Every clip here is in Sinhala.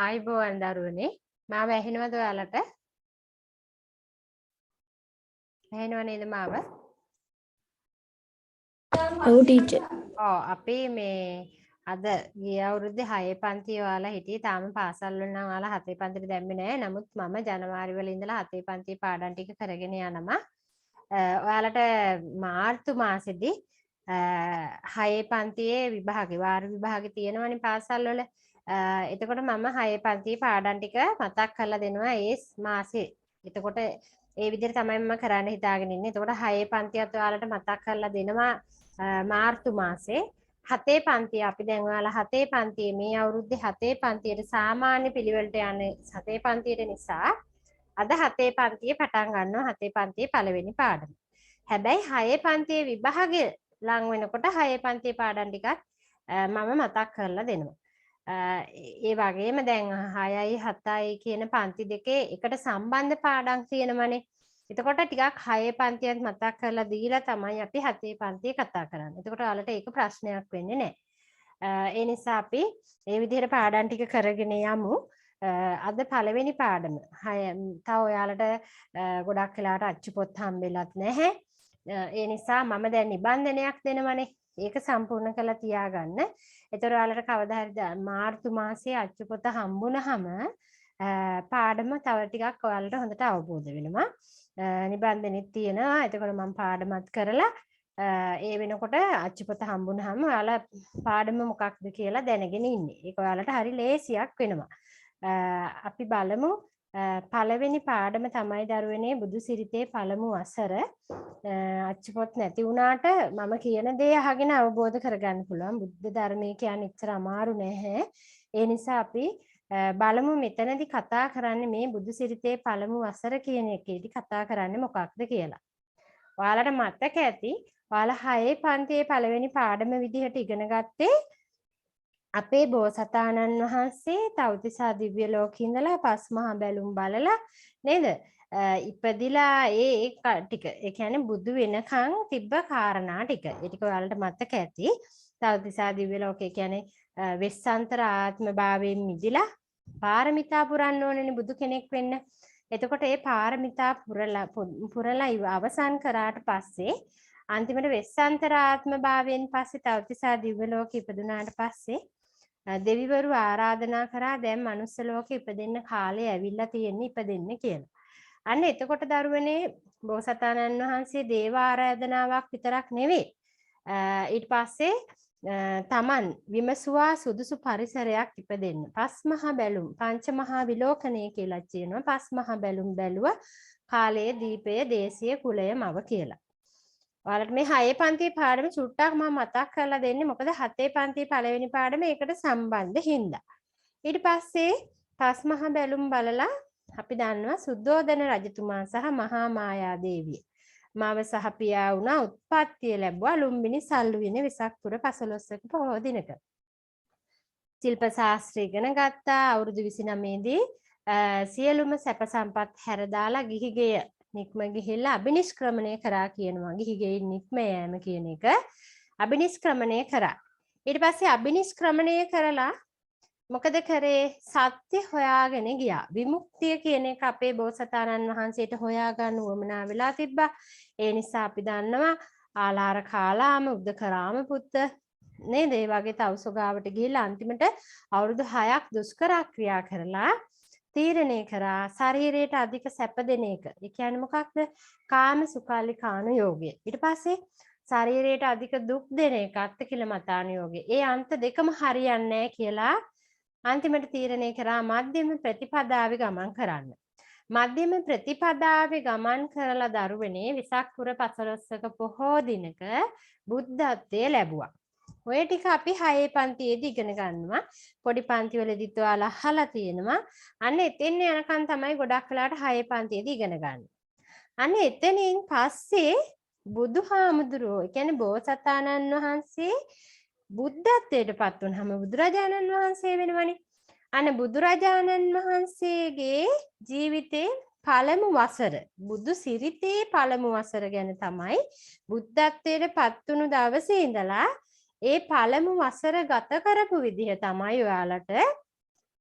ආයිබෝවන් දරුවනේ මාව ඇහෙනවද ඔයාලට? ඇහෙනව නේද මාව? ඔව් ටීචර්. අපි මේ අද ගිය අවුරුද්දේ 6 පන්ති ඔයාලා හිටියේ. තාම පාසල් වල නම් ඔයාලා 7 පන්තිට දැම්මේ නැහැ. නමුත් මම ජනවාරි වල ඉඳලා 7 පන්ති පාඩම් ටික කරගෙන යනවා. ඔයාලට මාර්තු මාසෙදී 6 පන්තියේ විභාගේ වාර විභාගේ තියෙනවනේ පාසල් වල. එතකොට මම 6 පන්තියේ පාඩම් ටික මතක් කරලා දෙනවා ඒ මාසේ. එතකොට ඒ විදිහට තමයි මම කරන්න හිතාගෙන ඉන්නේ. එතකොට 6 පන්තියත් ඔයාලට මතක් කරලා දෙනවා මාර්තු මාසේ. 7 පන්තිය අපි දැන් ඔයාලා 7 පන්තියේ මේ අවුරුද්දේ 7 පන්තියට සාමාන්‍ය පිළිවෙලට යන්නේ 7 පන්තියට නිසා අද 7 පන්තියේ පටන් ගන්නවා 7 පන්තියේ පළවෙනි පාඩම. හැබැයි 6 පන්තියේ විභාගය ලං වෙනකොට 6 පන්තියේ පාඩම් ටිකක් මම මතක් කරලා දෙනවා. ඒ වගේම දැන් 6යි 7යි කියන පන්ති දෙකේ එකට සම්බන්ධ පාඩම් තියෙනවනේ. එතකොට ටිකක් 6 පන්තියත් මතක් කරලා දීලා තමයි අපි 7 පන්තියේ කතා කරන්නේ. එතකොට ඔයාලට ඒක ප්‍රශ්නයක් වෙන්නේ නැහැ. ඒ නිසා අපි මේ විදිහට පාඩම් ටික කරගෙන යමු. අද පළවෙනි පාඩම. තව ඔයාලට ගොඩක් වෙලාවට අච්චු පොත් හම්බෙලත් නැහැ. ඒ නිසා මම දැන් නිබන්ධනයක් දෙනවනේ. ඒක සම්පූර්ණ කරලා තියාගන්න. ඒතර ඔයාලට කවදා හරි මාර්තු මාසයේ අච්චු පොත හම්බුනහම පාඩම තව ටිකක් ඔයාලට හොඳට අවබෝධ වෙනවා. නිබන්ධනෙත් තියෙනවා. එතකොට මම පාඩමත් කරලා ඒ වෙනකොට අච්චු පොත හම්බුනහම ඔයාලා පාඩම මොකක්ද කියලා දැනගෙන ඉන්නේ. ඒක ඔයාලට හරි ලේසියක් වෙනවා. අපි බලමු පළවෙනි පාඩම තමයි දරුවනේ බුදු සිරිතේ පළමු වසර. අච්චුපොත් නැති වුණාට මම කියන දේ අහගෙන අවබෝධ කරගන්න පුළුවන්. බුද්ධ ධර්මයේ කියන්නේ එච්චර අමාරු නැහැ. ඒ නිසා අපි බලමු මෙතනදී කතා කරන්නේ මේ බුදු සිරිතේ පළමු වසර කියන එකේදී කතා කරන්නේ මොකක්ද කියලා. ඔයාලට මතක ඇති ඔයාලා 6 පන්තියේ පළවෙනි පාඩම විදිහට ඉගෙන ගත්තේ අපේ බෝසතාණන් වහන්සේ තව්තිසා දිව්‍ය ලෝකේ ඉඳලා පස් මහා බැලුම් බලලා නේද? ඉපදිලා ඒ ටික. ඒ කියන්නේ බුදු වෙනකන් තිබ්බ කාරණා ටික. ඒ ටික ඔයාලට මතක ඇති. තව්තිසා දිව්‍ය ලෝකේ කියන්නේ වෙස්සන්තර ආත්ම භාවයෙන් මිදිලා පාරමිතා පුරන්න ඕනේනේ බුදු කෙනෙක් වෙන්න. එතකොට ඒ පාරමිතා පුරලා අවසන් කරාට පස්සේ අන්තිමට වෙස්සන්තර ආත්ම භාවයෙන් පස්සේ තව්තිසා දිව්‍ය ලෝකෙ ඉපදුනාට පස්සේ දෙවිවරු ආරාධනා කරා දැන් මනුස්ස ලෝකෙ ඉපදෙන්න කාලය ඇවිල්ලා තියෙන්නේ ඉපදෙන්න කියලා. අන්න එතකොට දරුවනේ බෝසතාණන් වහන්සේ දේව ආරාධනාවක් විතරක් නෙවෙයි. ඊට පස්සේ තමන් විමසුවා සුදුසු පරිසරයක් ඉපදෙන්න. පස් මහා බැලුම් පංච මහා විලෝකණය කියලා කියනවා. පස් මහා බැලුම් බැලුව කාලයේ දීපය දේශීය කුලය මව කියලා. ඔයාලට මේ 6 පන්තියේ පාඩම චුට්ටක් මම මතක් කරලා දෙන්නේ මොකද 7 පන්තියේ පළවෙනි පාඩම ඒකට සම්බන්ධ හින්දා. ඊට පස්සේ පස් මහා බැලුම් බලලා අපි දන්නවා සුද්ධෝදන රජතුමා සහ මහා මායා දේවිය මව සහ පියා වුණා උත්පත්තිය ලැබුවා ලුම්බිනි සල්ලුවිනේ වෙසක් පුර 15ක පොහොය දිනක. ශිල්ප ශාස්ත්‍රය ඉගෙන ගත්තා. අවුරුදු 29 දී සියලුම සැප සම්පත් හැර දාලා ගිහිගෙය නික්ම ගිහිල්ලා අබිනිෂ්ක්‍රමණය කරා කියනවා. ගිහිගෙයින් නික්ම යෑම කියන එක අබිනිෂ්ක්‍රමණය කරා. ඊට පස්සේ අබිනිෂ්ක්‍රමණය කරලා මොකද කරේ? සත්‍ය හොයාගෙන ගියා. විමුක්තිය කියන එක අපේ බෝසතාණන් වහන්සේට හොයාගන්න උවමනා වෙලා තිබ්බා. ඒ නිසා අපි දන්නවා ආලාර කාලාම උද්දකරාම පුත්ත නේද? ඒ වගේ තවුසගාවට ගිහිල්ලා අන්තිමට අවුරුදු 6ක් දුෂ්කර ක්‍රියා කරලා තීරණය කරා ශරීරයට අධික සැප දෙන එක. ඒ කියන්නේ මොකක්ද? කාම සුඛාලිකාන යෝගය. ඊට පස්සේ ශරීරයට අධික දුක් දෙන එක අත්තිකිලමතාන යෝගය. ඒ අන්ත දෙකම හරියන්නේ නැහැ කියලා අන්තිමට තීරණය කරා මධ්‍යම ප්‍රතිපදාවේ ගමන් කරන්න. මධ්‍යම ප්‍රතිපදාවේ ගමන් කරලා දරුවනේ වෙසක් පුර 15ක පොහෝ දිනක බුද්ධත්වයේ ලැබුවා. ඔය ටික අපි 6 පන්තියේදී ඉගෙන ගන්නවා. පොඩි පන්ති වලදීත් ඔයාලා අහලා තියෙනවා. අන්න එතෙන් යනකන් තමයි ගොඩක් වෙලාවට 6 පන්තියේදී ඉගෙන ගන්න. අන්න එතනින් පස්සේ බුදුහාමුදුරුවෝ, ඒ කියන්නේ බෝසතාණන් වහන්සේ බුද්ධත්වයට පත් වුණාම බුදුරජාණන් වහන්සේ වෙනවනේ. අන්න බුදුරජාණන් වහන්සේගේ ජීවිතේ පළමු වසර බුදු සිරිතේ පළමු වසර ගැන තමයි බුද්ධත්වයට පත් වුණු දවසේ ඉඳලා ඒ පළමු වසර ගත කරපු විදිහ තමයි ඔයාලට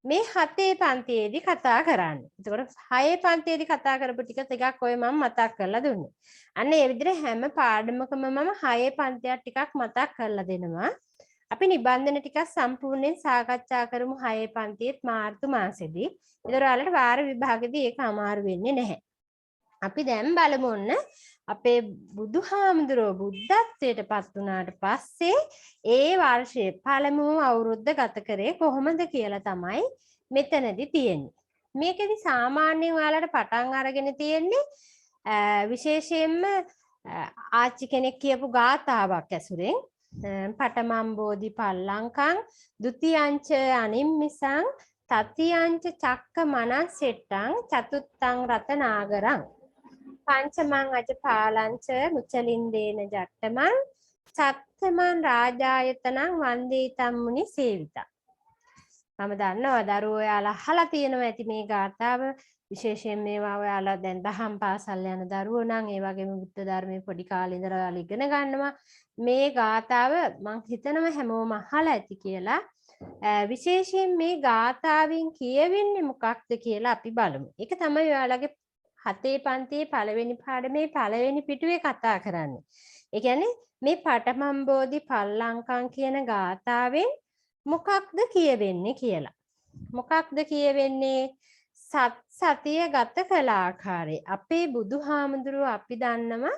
මේ 7 පන්තියේදී කතා කරන්නේ. එතකොට 6 පන්තියේදී කතා කරපු ටික ටිකක් ඔය මම මතක් කරලා දුන්නේ. අන්න ඒ විදිහට හැම පාඩමකම මම 6 පන්තියක් ටිකක් මතක් කරලා දෙනවා. අපි නිබන්ධන ටිකක් සම්පූර්ණයෙන් සාකච්ඡා කරමු 6 පන්තියේත් මාර්තු මාසෙදී. ඒතර ඔයාලට වාර විභාගෙදී ඒක අමාරු වෙන්නේ නැහැ. අපි දැන් බලමු ඔන්න අපේ බුදුහාමුදුරුවෝ බුද්ධත්වයට පත් වුණාට පස්සේ ඒ වර්ෂයේ පළමු අවුරුද්ද ගත කරේ කොහොමද කියලා තමයි මෙතනදී තියෙන්නේ. මේකෙදි සාමාන්‍යයෙන් ඔයාලට පටන් අරගෙන තියෙන්නේ විශේෂයෙන්ම ආච්චි කෙනෙක් කියපු ගාථාවක් ඇසුරෙන් පඨමම් බෝධි පල්ලංකං ဒ ුතියංච අනිම්මිසං තතියංච චක්ක මනස්සෙට්ටං චතුත්තං රතනාගරං පංචමං අජපාලංච මුචලින්දේන ජට්ටමං සත්තමං රාජායතනං වන්දේතම් මුනි සේවිතා. මම දන්නවා දරුවෝ ඔයාලා අහලා තියෙනවා ඇති මේ ගාථාව. විශේෂයෙන් මේවා ඔයාලා දැන් දහම් පාසල් යන දරුවෝ නම් ඒ වගේම බුද්ධ ධර්මයේ පොඩි කාලේ ඉඳලා ඔයාලා ඉගෙන ගන්නවා. මේ ගාථාව මම හිතනවා හැමෝම අහලා ඇති කියලා. විශේෂයෙන් මේ ගාථාවෙන් කියවෙන්නේ මොකක්ද කියලා අපි බලමු. ඒක තමයි ඔයාලගේ 7 පන්තියේ පළවෙනි පාඩමේ පළවෙනි පිටුවේ කතා කරන්නේ. ඒ කියන්නේ මේ පඨමම් බෝධි පල්ලංකම් කියන ගාථාවෙන් මොකක්ද කියවෙන්නේ කියලා. මොකක්ද කියවෙන්නේ? සතිය ගත කළ ආකාරය. අපේ බුදුහාමුදුරුවෝ අපි දන්නවා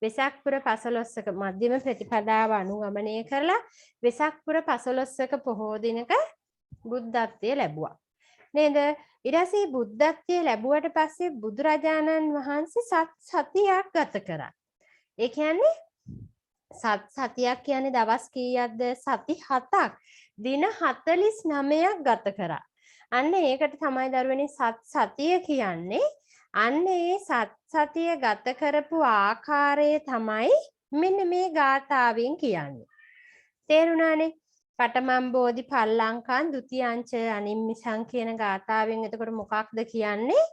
වෙසක් පුර 15ක මධ්‍යම ප්‍රතිපදාව අනුගමනය කරලා වෙසක් පුර 15ක පොහෝ දිනක බුද්ධත්වයේ ලැබුවා. නේද? ඊට පස්සේ බුද්ධත්වයේ ලැබුවට පස්සේ බුදුරජාණන් වහන්සේ සතියක් ගත කරා. ඒ කියන්නේ සතියක් කියන්නේ දවස් කීයක්ද? සති 7ක්. දින 49ක් ගත කරා. අන්න ඒකට තමයි දරුවනේ සතිය කියන්නේ. අන්න ඒ සතිය ගත කරපු ආකාරය තමයි මෙන්න මේ ගාථාවෙන් කියන්නේ. තේරුණානේ? පඨමම් බෝධි පල්ලංකං ဒ ුතියංච අනිම්මිසං කියන ගාථාවෙන් එතකොට මොකක්ද කියන්නේ?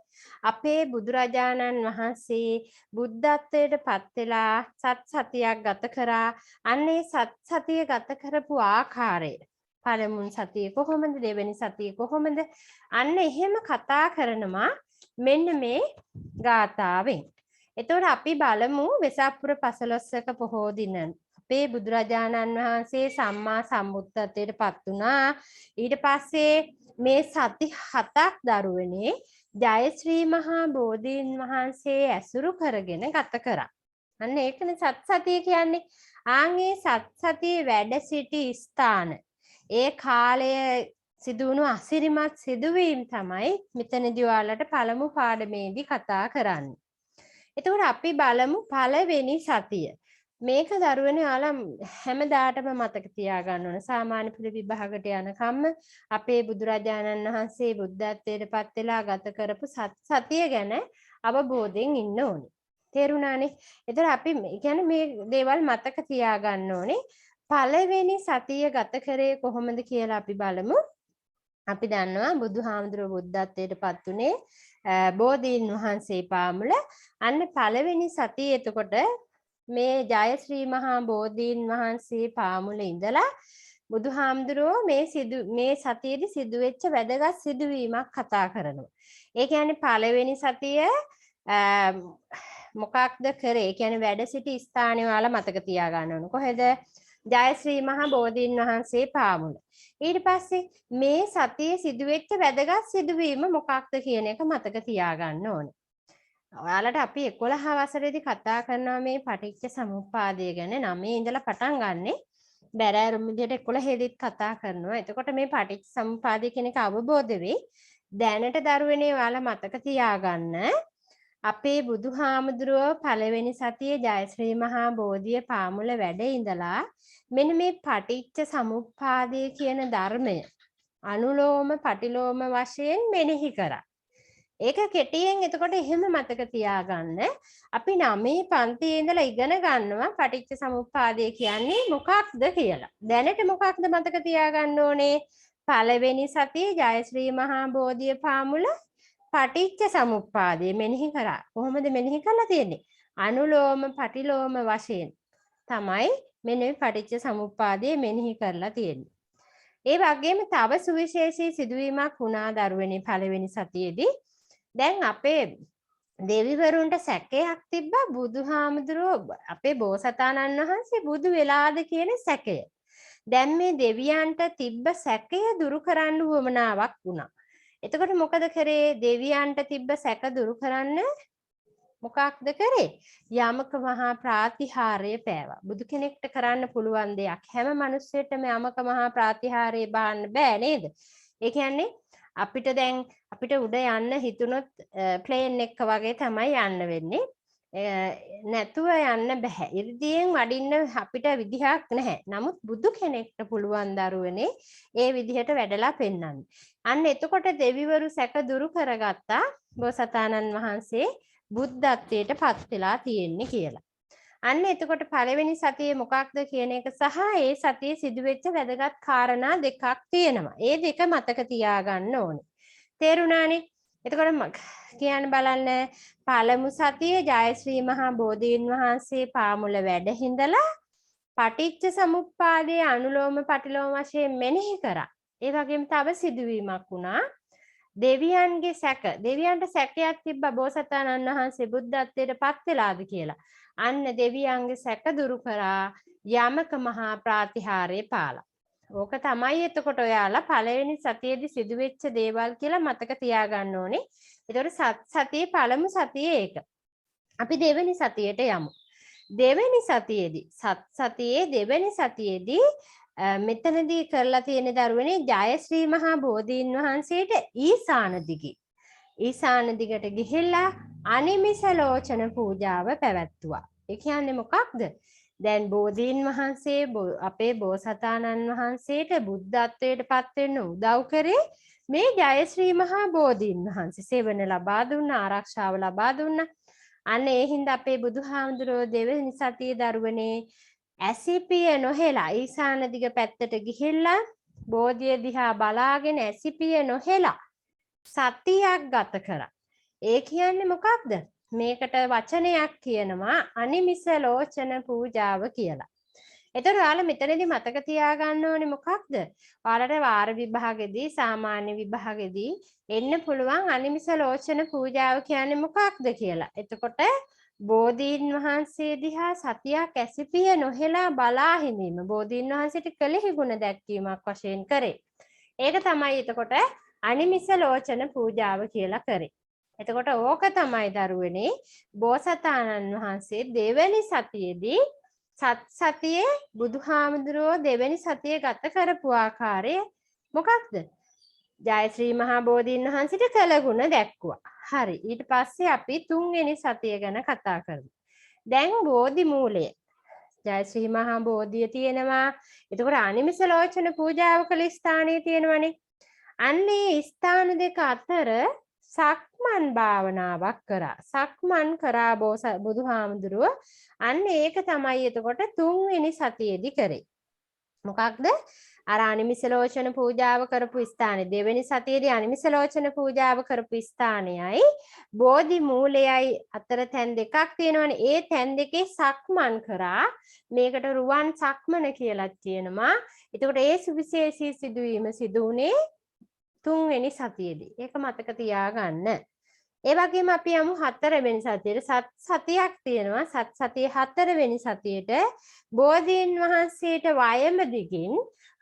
අපේ බුදුරජාණන් වහන්සේ බුද්ධත්වයට පත් වෙලා සතියක් ගත කරා. අන්නේ සතිය ගත කරපු ආකාරය. පළමුන් සතිය කොහොමද? දෙවෙනි සතිය කොහොමද? අන්න එහෙම කතා කරනවා මෙන්න මේ ගාථාවෙන්. එතකොට අපි බලමු වෙසක් පුර 15ක පොහෝ දින අපේ බුදුරජාණන් වහන්සේ සම්මා සම්බුද්ධත්වයට පත් වුණා. ඊට පස්සේ මේ සති 7ක් දරුවනේ ජයශ්‍රී මහා බෝධීන් වහන්සේ ඇසුරු කරගෙන ගත කරා. අන්න ඒකනේ සත්සතිය කියන්නේ. ආන්ගේ සත්සතියේ වැඩ සිටි ස්ථාන. ඒ කාලය සිදුවුණු අසිරිමත් සිදුවීම් තමයි මෙතනදී ඔයාලට පළමු පාඩමේදී කතා කරන්නේ. එතකොට අපි බලමු පළවෙනි සතිය. මේක දරුවනේ ඔයාලා හැමදාටම මතක තියාගන්න ඕන. සාමාන්‍ය පෙළ විභාගයට යනකම්ම අපේ බුදුරජාණන් වහන්සේ බුද්ධත්වයට පත් වෙලා ගත කරපු සතිය ගැන අවබෝධයෙන් ඉන්න ඕනේ. තේරුණානේ? එතකොට අපි කියන්නේ මේ දේවල් මතක තියාගන්න ඕනේ. පළවෙනි සතිය ගත කරේ කොහොමද කියලා අපි බලමු. අපි දන්නවා බුදුහාමුදුරුවෝ බුද්ධත්වයට පත් උනේ බෝධීන් වහන්සේ පාමුල. අන්න පළවෙනි සතිය එතකොට මේ ජයශ්‍රී මහා බෝධීන් වහන්සේ පාමුල ඉඳලා බුදුහාමුදුරුවෝ මේ සතියේදී සිදුවෙච්ච වැදගත් සිදුවීමක් කතා කරනවා. ඒ කියන්නේ පළවෙනි සතිය මොකක්ද කරේ? ඒ කියන්නේ වැඩ සිටි ස්ථානය ඔයාලා මතක තියාගන්න ඕන. කොහෙද? ජයශ්‍රී මහා බෝධීන් වහන්සේ පාමුල. ඊට පස්සේ මේ සතියේ සිදුවෙච්ච වැදගත් සිදුවීම මොකක්ද කියන එක මතක තියාගන්න ඕනේ. ඔයාලට අපි 11 වසරේදී කතා කරනවා මේ පටිච්ච සමුප්පාදය ගැන. 9 ඉඳලා පටන් ගන්නෙ. බැරෑරුම් විදිහට 11 කතා කරනවා. එතකොට මේ පටිච්ච සමුප්පාදය කියන එක අවබෝධ වෙයි. දැනට දරුවනේ ඔයාලා මතක තියාගන්න. අපේ බුදුහාමුදුරුවෝ පළවෙනි සතියේ ජයශ්‍රී මහා බෝධිය පාමුල වැඩ ඉඳලා මෙන්න මේ පටිච්ච සමුප්පාදය කියන ධර්මය අනුලෝම පටිලෝම වශයෙන් මෙනෙහි කරා. ඒක කෙටියෙන් එතකොට එහෙම මතක තියාගන්න. අපි 9 පන්තියේ ඉඳලා ඉගෙන ගන්නවා පටිච්ච සමුප්පාදය කියන්නේ මොකක්ද කියලා. දැනට මොකක්ද මතක තියාගන්න ඕනේ? පළවෙනි සතියේ ජයශ්‍රී මහා බෝධිය පාමුල පටිච්ච සමුප්පාදය මෙනෙහි කරා. කොහොමද මෙනෙහි කරලා තියෙන්නේ? අනුලෝම පටිලෝම වශයෙන් තමයි මෙන්න මේ පටිච්ච සමුප්පාදය මෙනෙහි කරලා තියෙන්නේ. ඒ වගේම තව සුවිශේෂී සිදුවීමක් වුණා දරුවනේ පළවෙනි සතියේදී. දැන් අපේ දෙවිවරුන්ට සැකයක් තිබ්බා බුදුහාමුදුරුවෝ අපේ බෝසතාණන් වහන්සේ බුදු වෙලාද කියන සැකය. දැන් මේ දෙවියන්ට තිබ්බ සැකය දුරු කරන්න උවමනාවක් වුණා. එතකොට මොකද කරේ? දෙවියන්ට තිබ්බ සැක දුරු කරන්න මොකක්ද කරේ? යමක මහා ප්‍රාතිහාර්ය පෑවා. බුදු කෙනෙක්ට කරන්න පුළුවන් දෙයක්. හැම මිනිස්සෙටම යමක මහා ප්‍රාතිහාර්ය බාන්න බෑ නේද? ඒ කියන්නේ අපිට දැන් අපිට උඩ යන්න හිතුනොත් ප්ලේන් එක වගේ තමයි යන්න වෙන්නේ. නැතුව යන්න බෑ. ඉර්ධියෙන් වඩින්න අපිට විදිහක් නැහැ. නමුත් බුදු කෙනෙක්ට පුළුවන් දරුවනේ ඒ විදිහට වැඩලා පෙන්වන්න. අන්න එතකොට දෙවිවරු සැක දුරු කරගත්තා බෝසතාණන් වහන්සේ බුද්ධත්වයට පත් වෙලා තියෙන්නේ කියලා. අන්න එතකොට පළවෙනි සතියේ මොකක්ද කියන එක සහ ඒ සතියේ සිදුවෙච්ච වැදගත් කාරණා දෙකක් තියෙනවා. ඒ දෙක මතක තියාගන්න ඕනේ. තේරුණානේ? එතකොට කියන්න බලන්න පළමු සතියේ ජයශ්‍රී මහා බෝධීන් වහන්සේ පාමුල වැඩ හිඳලා පටිච්ච සමුප්පාදයේ අනුලෝම පටිලෝම වශයෙන් මෙනෙහි කරා. ඒ වගේම තව සිදුවීමක් වුණා. දෙවියන්ගේ සැක දෙවියන්ට සැකයක් තිබ්බා බෝසතාණන් වහන්සේ බුද්ධත්වයට පත් වෙලාද කියලා. අන්න දෙවියන්ගේ සැක දුරු කරා යමක මහා ප්‍රාතිහාර්ය පාලා. ඕක තමයි එතකොට ඔයාලා පළවෙනි සතියේදී සිදුවෙච්ච දේවල් කියලා මතක තියාගන්න ඕනේ. ඒතකොට සතියේ පළමු සතියේ ඒක. අපි දෙවෙනි සතියට යමු. දෙවෙනි සතියේදී සතියේ දෙවෙනි සතියේදී මෙතනදී කරලා තියෙන දරුවනේ ජයශ්‍රී මහා බෝධීන් වහන්සේට ඊසාන දිගට ගිහිල්ලා අනිමිස ලෝචන පූජාව පැවැත්තුවා. ඒ කියන්නේ මොකක්ද? දැන් බෝධීන් වහන්සේ අපේ බෝසතාණන් වහන්සේට බුද්ධත්වයට පත් වෙන්න උදව් කරේ මේ ජයශ්‍රී මහා බෝධීන් වහන්සේ. සේවන ලබා දුන්නා, ආරක්ෂාව ලබා දුන්නා. අන්න ඒ හින්දා අපේ බුදුහාමුදුරුවෝ දෙවෙනි සතියේ දරුවනේ ඇසිපිය නොහෙලා ඊසාන දිග පැත්තට ගිහිල්ලා බෝධිය දිහා බලාගෙන ඇසිපිය නොහෙලා සතියක් ගත කරා. ඒ කියන්නේ මොකක්ද? මේකට වචනයක් කියනවා අනිමිස ලෝචන පූජාව කියලා. එතකොට ඔයාලා මෙතනදී මතක තියාගන්න ඕනේ මොකක්ද? ඔයාලට වාර විභාගෙදී සාමාන්‍ය විභාගෙදී එන්න පුළුවන් අනිමිස ලෝචන පූජාව කියන්නේ මොකක්ද කියලා. එතකොට බෝධීන් වහන්සේ දිහා සතියක් ඇසිපිය නොහෙලා බලා හිඳීම බෝධීන් වහන්සේට කළෙහි ගුණ දැක්වීමක් වශයෙන් කරේ. ඒක තමයි එතකොට අනිමිස ලෝචන පූජාව කියලා කරේ. එතකොට ඕක තමයි දරුවනේ බෝසතාණන් වහන්සේ දෙවෙනි සතියේදී සතියේ බුදුහාමුදුරුවෝ දෙවෙනි සතියේ ගත කරපු ආකාරය මොකක්ද? ජයශ්‍රී මහා බෝධීන් වහන්සේට කළ ගුණ දැක්වුවා. හරි. ඊට පස්සේ අපි තුන්වෙනි සතිය ගැන කතා කරමු. දැන් බෝධි මූලය. ජයශ්‍රී මහා බෝධිය තියෙනවා. එතකොට අනිමිස ලෝචන පූජාව කළ ස්ථානයේ තියෙනවනේ. අන්නේ ස්ථාන දෙක අතර සක්මන් භාවනාවක් කරා. සක්මන් කරා බුදුහාමුදුරුව. අන්න ඒක තමයි එතකොට තුන්වෙනි සතියේදී කරේ. මොකක්ද? අර අනිමිස ලෝචන පූජාව කරපු ස්ථානේ දෙවෙනි සතියේදී අනිමිස ලෝචන පූජාව කරපු ස්ථානයයි බෝධි මූලයයි අතර තැන් දෙකක් තියෙනවනේ. ඒ තැන් දෙකේ සක්මන් කරා. මේකට රුවන් සක්මන කියලා කියනවා. එතකොට ඒ සුවිශේෂී සිදුවීම සිදු වුණේ තුන්වෙනි සතියේදී. ඒක මතක තියාගන්න. ඒ වගේම අපි යමු හතරවෙනි සතියේ. සතියක් තියෙනවා. සතියේ හතරවෙනි සතියේට බෝධීන් වහන්සේට වයම දිගින්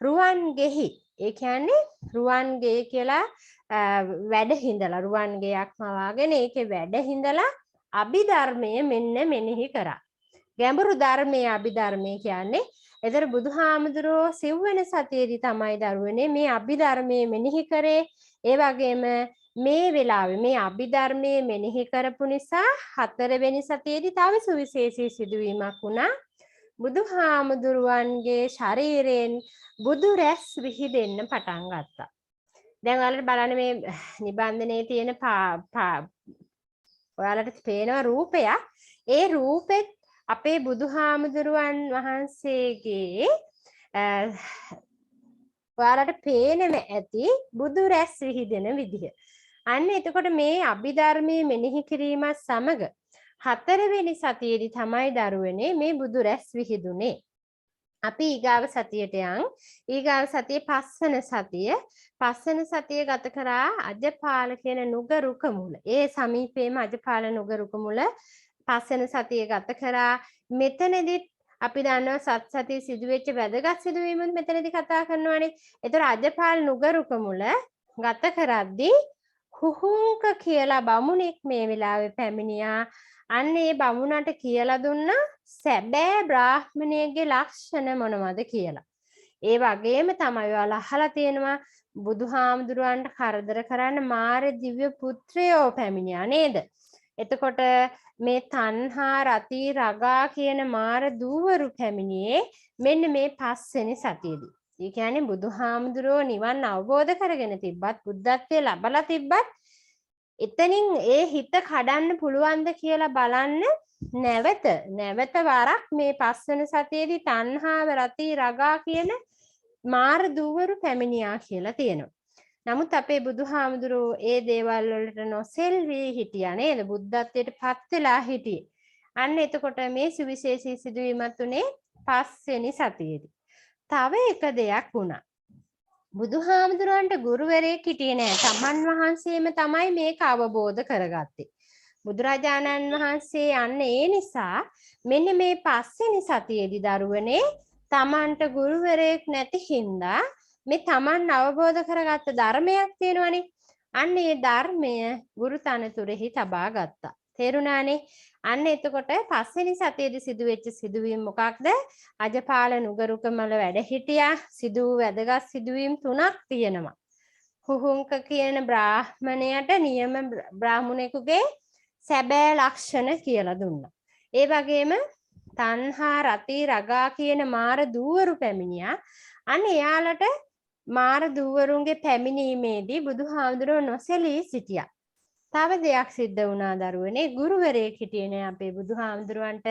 රුවන්ගෙහි ඒ කියන්නේ රුවන්ගේ කියලා වැඩ හිඳලා රුවන්ගේයක් මවාගෙන ඒකේ වැඩ හිඳලා අභිධර්මයේ මෙන්න මෙනෙහි කරා. ගැඹුරු ධර්මයේ අභිධර්මයේ කියන්නේ එතර බුදුහාමුදුරුවෝ සිව්වෙනි සතියේදී තමයි දරුවනේ මේ අභිධර්මයේ මෙනෙහි කරේ. ඒ වගේම මේ වෙලාවේ මේ අභිධර්මයේ මෙනෙහි කරපු නිසා හතරවෙනි සතියේදී තව සුවිශේෂී සිදුවීමක් වුණා. බුදුහාමුදුරුවන්ගේ ශරීරයෙන් බුදු රැස් විහිදෙන්න පටන් ගත්තා. දැන් ඔයාලට බලන්න මේ නිබන්ධනයේ තියෙන ඔයාලට පේන රූපයක්. ඒ රූපෙත් අපේ බුදුහාමුදුරුවන් වහන්සේගේ ඔයාලට පේනම ඇති බුදු රැස් විහිදෙන විදිහ. අන්න එතකොට මේ අභිධර්මයේ මෙනෙහි කිරීමත් සමග හතරවෙනි සතියේදී තමයි දරුවනේ මේ බුදු රැස් විහිදුනේ. අපි ඊගාව සතියට යන්. ඊගාව සතියේ පස්වන සතිය ගත කරා අජපාල කියන නුග රුක මුල. ඒ සමීපයේම අජපාල නුග රුක මුල පස්වන සතිය ගත කරා. මෙතනදිත් අපි දන්නවා සතිය සිදුවෙච්ච වැදගත් සිදුවීමුත් මෙතනදී කතා කරනවානේ. ඒතර අජපාල නුග රුක මුල ගත කරද්දී හුහුංක කියලා බමුණෙක් මේ වෙලාවේ පැමිණියා. අන්න ඒ බමුණට කියලා දුන්නා සැබෑ බ්‍රාහ්මණයෙක්ගේ ලක්ෂණ මොනවද කියලා. ඒ වගේම තමයි ඔයාලා අහලා තියෙනවා බුදුහාමුදුරුවන්ට කරදර කරන්න මාර දිව්‍ය පුත්‍රයෝ පැමිණියා නේද? එතකොට මේ තණ්හා රති රගා කියන මාර දූවරු පැමිණියේ මෙන්න මේ 5 වෙනි සතියේදී. ඒ කියන්නේ බුදුහාමුදුරුවෝ නිවන් අවබෝධ කරගෙන තිබ්බත් බුද්ධත්වයේ ලබලා තිබ්බත් එතනින් ඒ හිත කඩන්න පුළුවන්ද කියලා බලන්න නැවත වරක් මේ 5 වෙනි සතියේදී තණ්හාව රති රගා කියන මාර දූවරු පැමිණියා කියලා තියෙනවා. නමුත් අපේ බුදුහාමුදුරුවෝ ඒ දේවල් වලට නොසෙල්වී හිටියා නේද? බුද්ධත්වයට පත් වෙලා හිටියේ. අන්න එතකොට මේ සුවිශේෂී සිදුවීමත් උනේ 5 වෙනි සතියේදී. තව එක දෙයක් වුණා. බුදුහාමුදුරන්ට ගුරුවරයෙක් හිටියේ නෑ. තමන් වහන්සේම තමයි මේක අවබෝධ කරගත්තේ. බුදුරජාණන් වහන්සේ අන්න ඒ නිසා මෙන්න මේ 5 වෙනි සතියේදී දරුවනේ තමන්ට ගුරුවරයෙක් නැති හින්දා මේ තමන් අවබෝධ කරගත්ත ධර්මයක් තියෙනවනේ. අන්න ඒ ධර්මය ගුරු තනතුරෙහි තබා ගත්තා. තේරුණානේ? අන්න එතකොට 5 වෙනි සතියේදී සිදුවෙච්ච සිදුවීම් මොකක්ද? අජපාල නුගරුකමල වැඩ හිටියා. සිදු වැදගත් සිදුවීම් 3ක් තියෙනවා. හුහුංක කියන බ්‍රාහ්මණයට නියම බ්‍රාහ්මණයෙකුගේ සැබෑ ලක්ෂණ කියලා දුන්නා. ඒ වගේම තණ්හා රති රගා කියන මාර දූවරු පැමිණියා. අන්න එයාලට මාර දූවරුන්ගේ පැමිණීමේදී බුදුහාමුදුරුවෝ නොසැලී සිටියා. තව දෙයක් සිද්ධ වුණා දරුවනේ. ගුරුවරයෙක් හිටියේ නෑ අපේ බුදුහාමුදුරුවන්ට.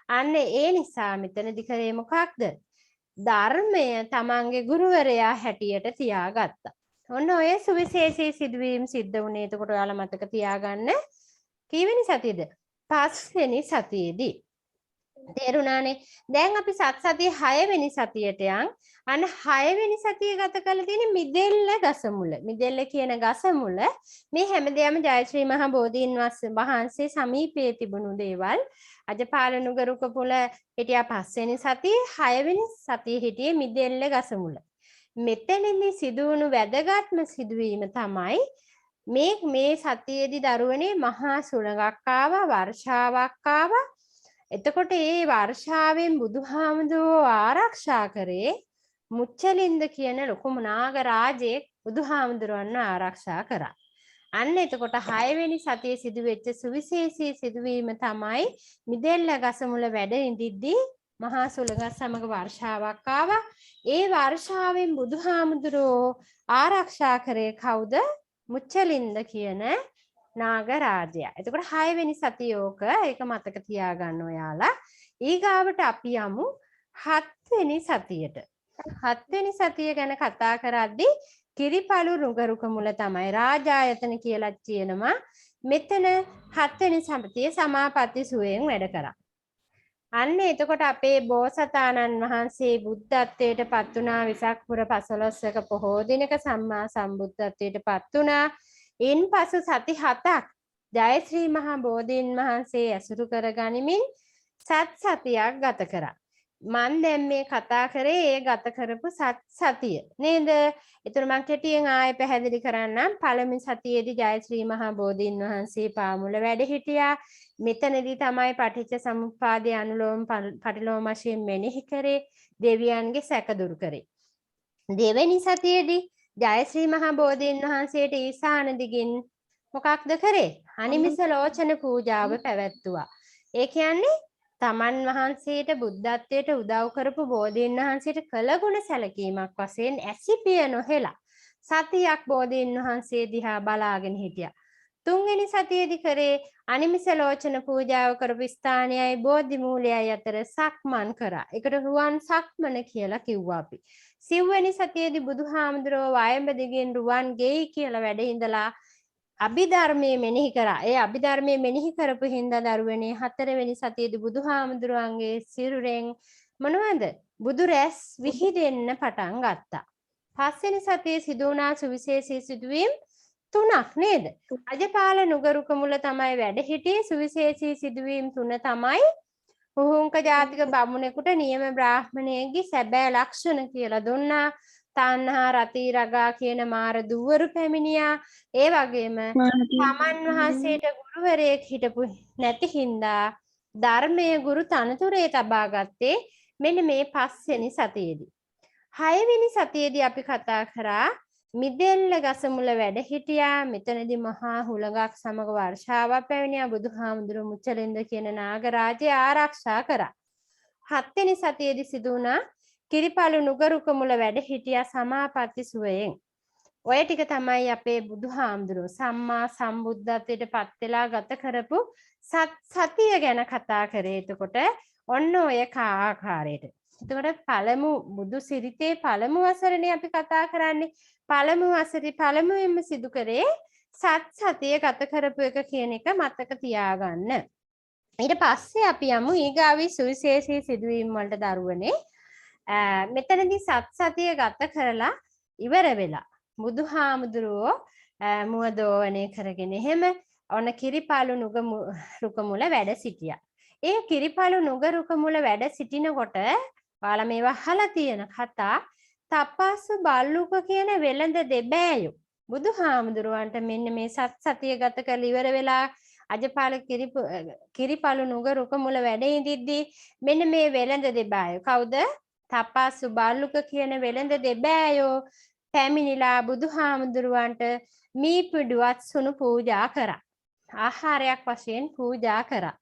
අන්න ඒ නිසා මෙතනදි කරේ මොකක්ද? ධර්මය තමන්ගේ ගුරුවරයා හැටියට තියාගත්තා. ඔන්න ඔය සුවිශේෂී සිදුවීම් සිද්ධ වුණේ. එතකොට ඔයාලා මතක තියාගන්න. කීවෙනි සතියේද? 5 වෙනි සතියේදී. තේරුණානේ? දැන් අපි සතිය 6 වෙනි සතියට යන්. අන්න 6 වෙනි සතිය ගත කරලා තියෙන මිදෙල්ල ගසමුල. මිදෙල්ල කියන ගසමුල මේ හැමදේම ජයශ්‍රී මහ බෝධීන් වහන්සේ සමීපයේ තිබුණු දේවල්. අජපාල නුගරුක පුල හිටියා 5 වෙනි සතියේ, 6 වෙනි සතියේ හිටියේ මිදෙල්ල ගසමුල. මෙතනදී සිදුවුණු වැදගත්ම සිදුවීම තමයි මේ සතියේදී දරුවනේ මහා සුළඟක් ආවා, වර්ෂාවක් ආවා. එතකොට ඒ වර්ෂාවෙන් බුදුහාමුදුරුවෝ ආරක්ෂා කරේ මුච්චලින්ද කියන ලොකු නාග රාජෙක් බුදුහාමුදුරුවන්ව ආරක්ෂා කරා. අන්න එතකොට 6 වෙනි සතියේ සිදුවෙච්ච සුවිශේෂී සිදුවීම තමයි මිදෙල්ල ගසමුල වැඩ ඉඳිද්දී මහා සුළඟත් සමග වර්ෂාවක් ආවා. ඒ වර්ෂාවෙන් බුදුහාමුදුරුවෝ ආරක්ෂා කරේ කවුද? මුච්චලින්ද කියන නාගරාජයා. එතකොට 6 වෙනි සතියෝක ඒක මතක තියාගන්න ඔයාලා. ඊගාවට අපි යමු 7 වෙනි සතියට. 7 වෙනි සතිය ගැන කතා කරද්දී කිරිපළු රුගරුක මුල තමයි රාජායතන කියලා කියනවා. මෙතන 7 වෙනි සතියේ සමාපatti සුවයෙන් වැඩ කරා. අන්න එතකොට අපේ බෝසතාණන් වහන්සේ බුද්ධත්වයට පත් වුණා. විසක් පුර 15ක පොහෝ දිනක සම්මා සම්බුද්ධත්වයට පත් වුණා. ඉන්පසු සති 7ක් ජයශ්‍රී මහා බෝධීන් වහන්සේ ඇසුරු කර ගනිමින් සතියක් ගත කරා. මන් දැන් මේ කතා කරේ ඒ ගත කරපු සතිය නේද? ඒතර මම කෙටියෙන් ආයෙ පැහැදිලි කරන්නම්. පළවෙනි සතියේදී ජයශ්‍රී මහා බෝධීන් වහන්සේ පාමුල වැඩ හිටියා. මෙතනදී තමයි පටිච්ච සමුප්පාදයේ අනුලෝම පටිලෝම වශයෙන් මෙනෙහි කරේ. දෙවියන්ගේ සැක දුරු කරේ. දෙවෙනි සතියේදී ජයශ්‍රී මහා බෝධීන් වහන්සේට ඊසාන දිගින් මොකක්ද කරේ? අනිමිස ලෝචන පූජාව පැවැත්තුවා. ඒ කියන්නේ තමන් වහන්සේට බුද්ධත්වයට උදව් කරපු බෝධීන් වහන්සේට කළ ගුණ සැලකීමක් වශයෙන් ඇසිපිය නොහෙලා සතියක් බෝධීන් වහන්සේ දිහා බලාගෙන හිටියා. තුන්වෙනි සතියේදී කරේ අනිමිස ලෝචන පූජාව කරපු ස්ථානයයි බෝධි මූලයයි අතර සක්මන් කරා. ඒකට රුවන් සක්මන කියලා කිව්වා අපි. සිව්වෙනි සතියේදී බුදුහාමුදුරුවෝ වයඹ දිගෙන් රුවන් ගෙයි කියලා වැඩ ඉඳලා අභිධර්මයේ මෙනෙහි කරා. ඒ අභිධර්මයේ මෙනෙහි කරපු හින්දා දරුවනේ 4 වෙනි සතියේදී බුදුහාමුදුරුවන්ගේ සිරුරෙන් මොනවද? බුදු රැස් විහිදෙන්න පටන් ගත්තා. පස්වෙනි සතියේ සිදු වුණා සුවිශේෂී සිදුවීම් 3ක් නේද? රජපාල නුගරුකමුල තමයි වැඩ සිටියේ. සුවිශේෂී සිදුවීම් 3 තමයි හුහුංක ජාතික බමුණෙකුට නියම බ්‍රාහ්මණයෙක්ගේ සැබෑ ලක්ෂණ කියලා දුන්නා. තණ්හා රති රගා කියන මාර දුවරු පැමිණියා. ඒ වගේම තමන් වහන්සේට ගුරුවරයෙක් හිටපු නැති හින්දා ධර්මයේ ගුරු තනතුරේ තබා ගත්තේ මෙන්න මේ 5 වෙනි සතියේදී. 6 වෙනි සතියේදී අපි කතා කරා මිදෙල්ල ගසමුල වැඩ හිටියා. මෙතනදී මහා හුලඟක් සමග වර්ෂාවක් පැමිණියා. බුදුහාමුදුරුවෝ මුචලින්ද කියන නාගරාජය ආරක්ෂා කරා. 7 වෙනි සතියේදී සිදු වුණා කිරිපළු නුගරුකමුල වැඩ හිටියා සමාපatti සුවයෙන්. ඔය ටික තමයි අපේ බුදුහාමුදුරුවෝ සම්මා සම්බුද්ධත්වයට පත් වෙලා ගත කරපු සතිය ගැන කතා කරේ. එතකොට ඔන්න ඔය ආකාරයට. එතකොට පළමු බුදු සිරිතේ පළමු වසරනේ අපි කතා කරන්නේ. පළමු වසරේ පළමුවෙන්ම සිදු කරේ සතිය ගත කරපු එක කියන එක මතක තියාගන්න. ඊට පස්සේ අපි යමු ඊගාවේ සුවිශේෂී සිදුවීම් වලට දරුවනේ. මෙතනදී සතිය ගත කරලා ඉවර වෙලා බුදුහාමුදුරුවෝ මුවදෝවණේ කරගෙන එහෙම ඔන්න කිරිපළු නුගරුකමුල වැඩ සිටියා. ඒ කිරිපළු නුගරුකමුල වැඩ සිටිනකොට ඔයාලා මේවා අහලා තියෙන කතා තපස්සු බල්ලුක කියන වෙළඳ දෙබෑයෝ බුදුහාමුදුරුවන්ට මෙන්න මේ සතිය ගත කරලා ඉවර වෙලා අජපාල කිරිපළු නුගරුකමුල වැඩ ඉඳිද්දී මෙන්න මේ වෙළඳ දෙබෑයෝ කවුද? තපස්සු බල්ලුක කියන වෙළඳ දෙබෑයෝ පැමිණිලා බුදුහාමුදුරුවන්ට මීපිඩුවත් සුණු පූජා කරා. ආහාරයක් වශයෙන් පූජා කරා.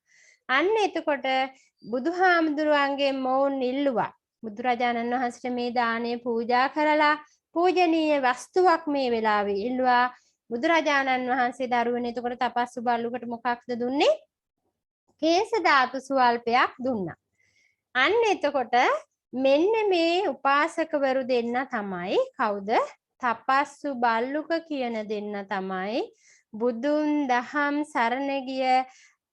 අන්න එතකොට බුදුහාමුදුරුවන්ගේ මොවුන් ඉල්ලුවා බුදුරජාණන් වහන්සේට මේ දාණය පූජා කරලා පූජනීය වස්තුවක් මේ වෙලාවේ ඉල්ලුවා. බුදුරජාණන් වහන්සේ දරුවනේ එතකොට තපස්සු බල්ලුකට මොකක්ද දුන්නේ? කේස ධාතු සුවල්පයක් දුන්නා. අන්න එතකොට මෙන්න මේ උපාසකවරු දෙන්න තමයි කවුද? තපස්සු බල්ලුක කියන දෙන්න තමයි බුදුන් දහම් සරණ ගිය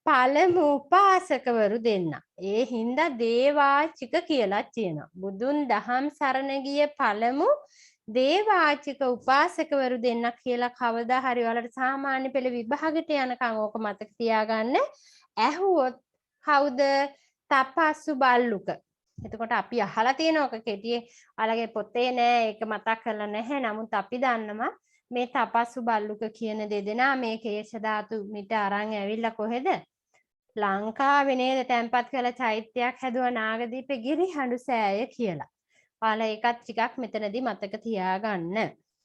පළමු උපාසකවරු දෙන්න. ඒ හින්දා දේවාචික කියලා කියනවා. බුදුන් දහම් සරණ ගිය පළමු දේවාචික උපාසකවරු දෙන්න කියලා කවදා හරි ඔයාලට සාමාන්‍ය පෙළ විභාගෙට යනකම් ඕක මතක තියාගන්න. ඇහුවොත් කවුද? තපස්සු බල්ලුක. එතකොට අපි අහලා තියෙනවක කෙටියේ ඔයාලගේ පොතේ නෑ ඒක මතක් කරලා නැහැ. නමුත් අපි දන්නවා මේ තපස්සු බල්ලුක කියන දෙදෙනා මේ කේශ ධාතු මිට අරන් ඇවිල්ලා කොහෙද? ලංකාවේ නේද තැන්පත් කළ චෛත්‍යයක් හැදුවා නාගදීපේ ගිරිහඬු සෑය කියලා. ඔයාලා ඒකත් ටිකක් මෙතනදී මතක තියාගන්න.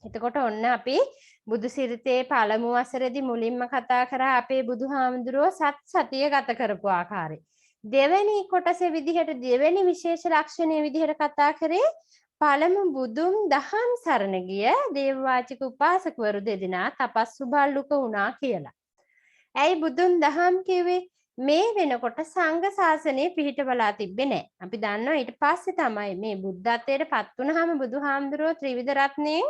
එතකොට ඔන්න අපි බුදු සිරිතේ පළමු වසරේදී මුලින්ම කතා කරා අපේ බුදුහාමුදුරුවෝ සතිය ගත කරපු ආකාරය. දෙවෙනි කොටසේ විදිහට දෙවෙනි විශේෂ ලක්ෂණයේ විදිහට කතා කරේ පළමු බුදුන් දහම් සරණ ගිය දේවවාචික උපාසකවරු දෙදෙනා තපස්සු බල්ලුක වුණා කියලා. ඇයි බුදුන් දහම් කිව්වේ? මේ වෙනකොට සංඝ ශාසනය පිහිටවලා තිබ්බේ නැහැ. අපි දන්නවා ඊට පස්සේ තමයි මේ බුද්ධත්වයට පත් වුණාම බුදුහාමුදුරුවෝ ත්‍රිවිධ රත්නයෙන්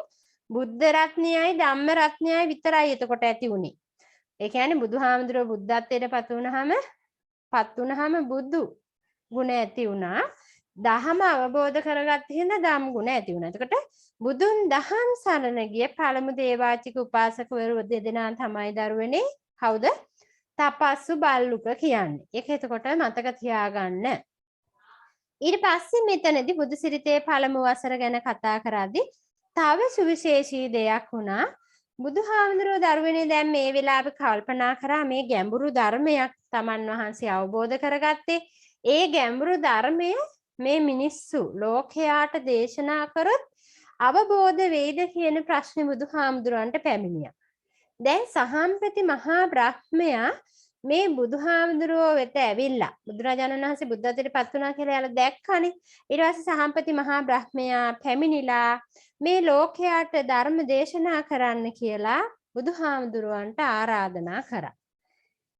බුද්ධ රත්නයයි ධම්ම රත්නයයි විතරයි එතකොට ඇති උනේ. ඒ කියන්නේ බුදුහාමුදුරුවෝ බුද්ධත්වයට පත් වුණාම බුදු ගුණ ඇති වුණා. දහම අවබෝධ කරගත්ත හින්දා ධම් ගුණ ඇති වුණා. එතකොට බුදුන් දහම් සරණ ගිය පළමු දේවාචික උපාසකවරු දෙදෙනා තමයි දරුවනේ කවුද? තපස්සු බල්ලුක කියන්නේ. ඒක එතකොට මතක තියාගන්න. ඊට පස්සේ මෙතනදී බුදු සිරිතේ පළමු වසර ගැන කතා කරද්දී තව සුවිශේෂී දෙයක් වුණා. බුදුහාමුදුරුවෝ දරුවනේ දැන් මේ වෙලාවේ කල්පනා කරා මේ ගැඹුරු ධර්මයක් තමන් වහන්සේ අවබෝධ කරගත්තේ. ඒ ගැඹුරු ධර්මය මේ මිනිස්සු ලෝකයාට දේශනා කරොත් අවබෝධ වෙයිද කියන ප්‍රශ්නේ බුදුහාමුදුරන්ට පැමිණියා. දැන් සහම්පති මහා බ්‍රහ්මයා මේ බුදුහාමුදුරුවෝ වෙත ඇවිල්ලා බුදුරජාණන් වහන්සේ බුද්ධත්වයට පත් වුණා කියලා යාලා දැක්කනේ. ඊට පස්සේ සහම්පති මහා බ්‍රහ්මයා පැමිණිලා මේ ලෝකයාට ධර්ම දේශනා කරන්න කියලා බුදුහාමුදුරුවන්ට ආරාධනා කරා.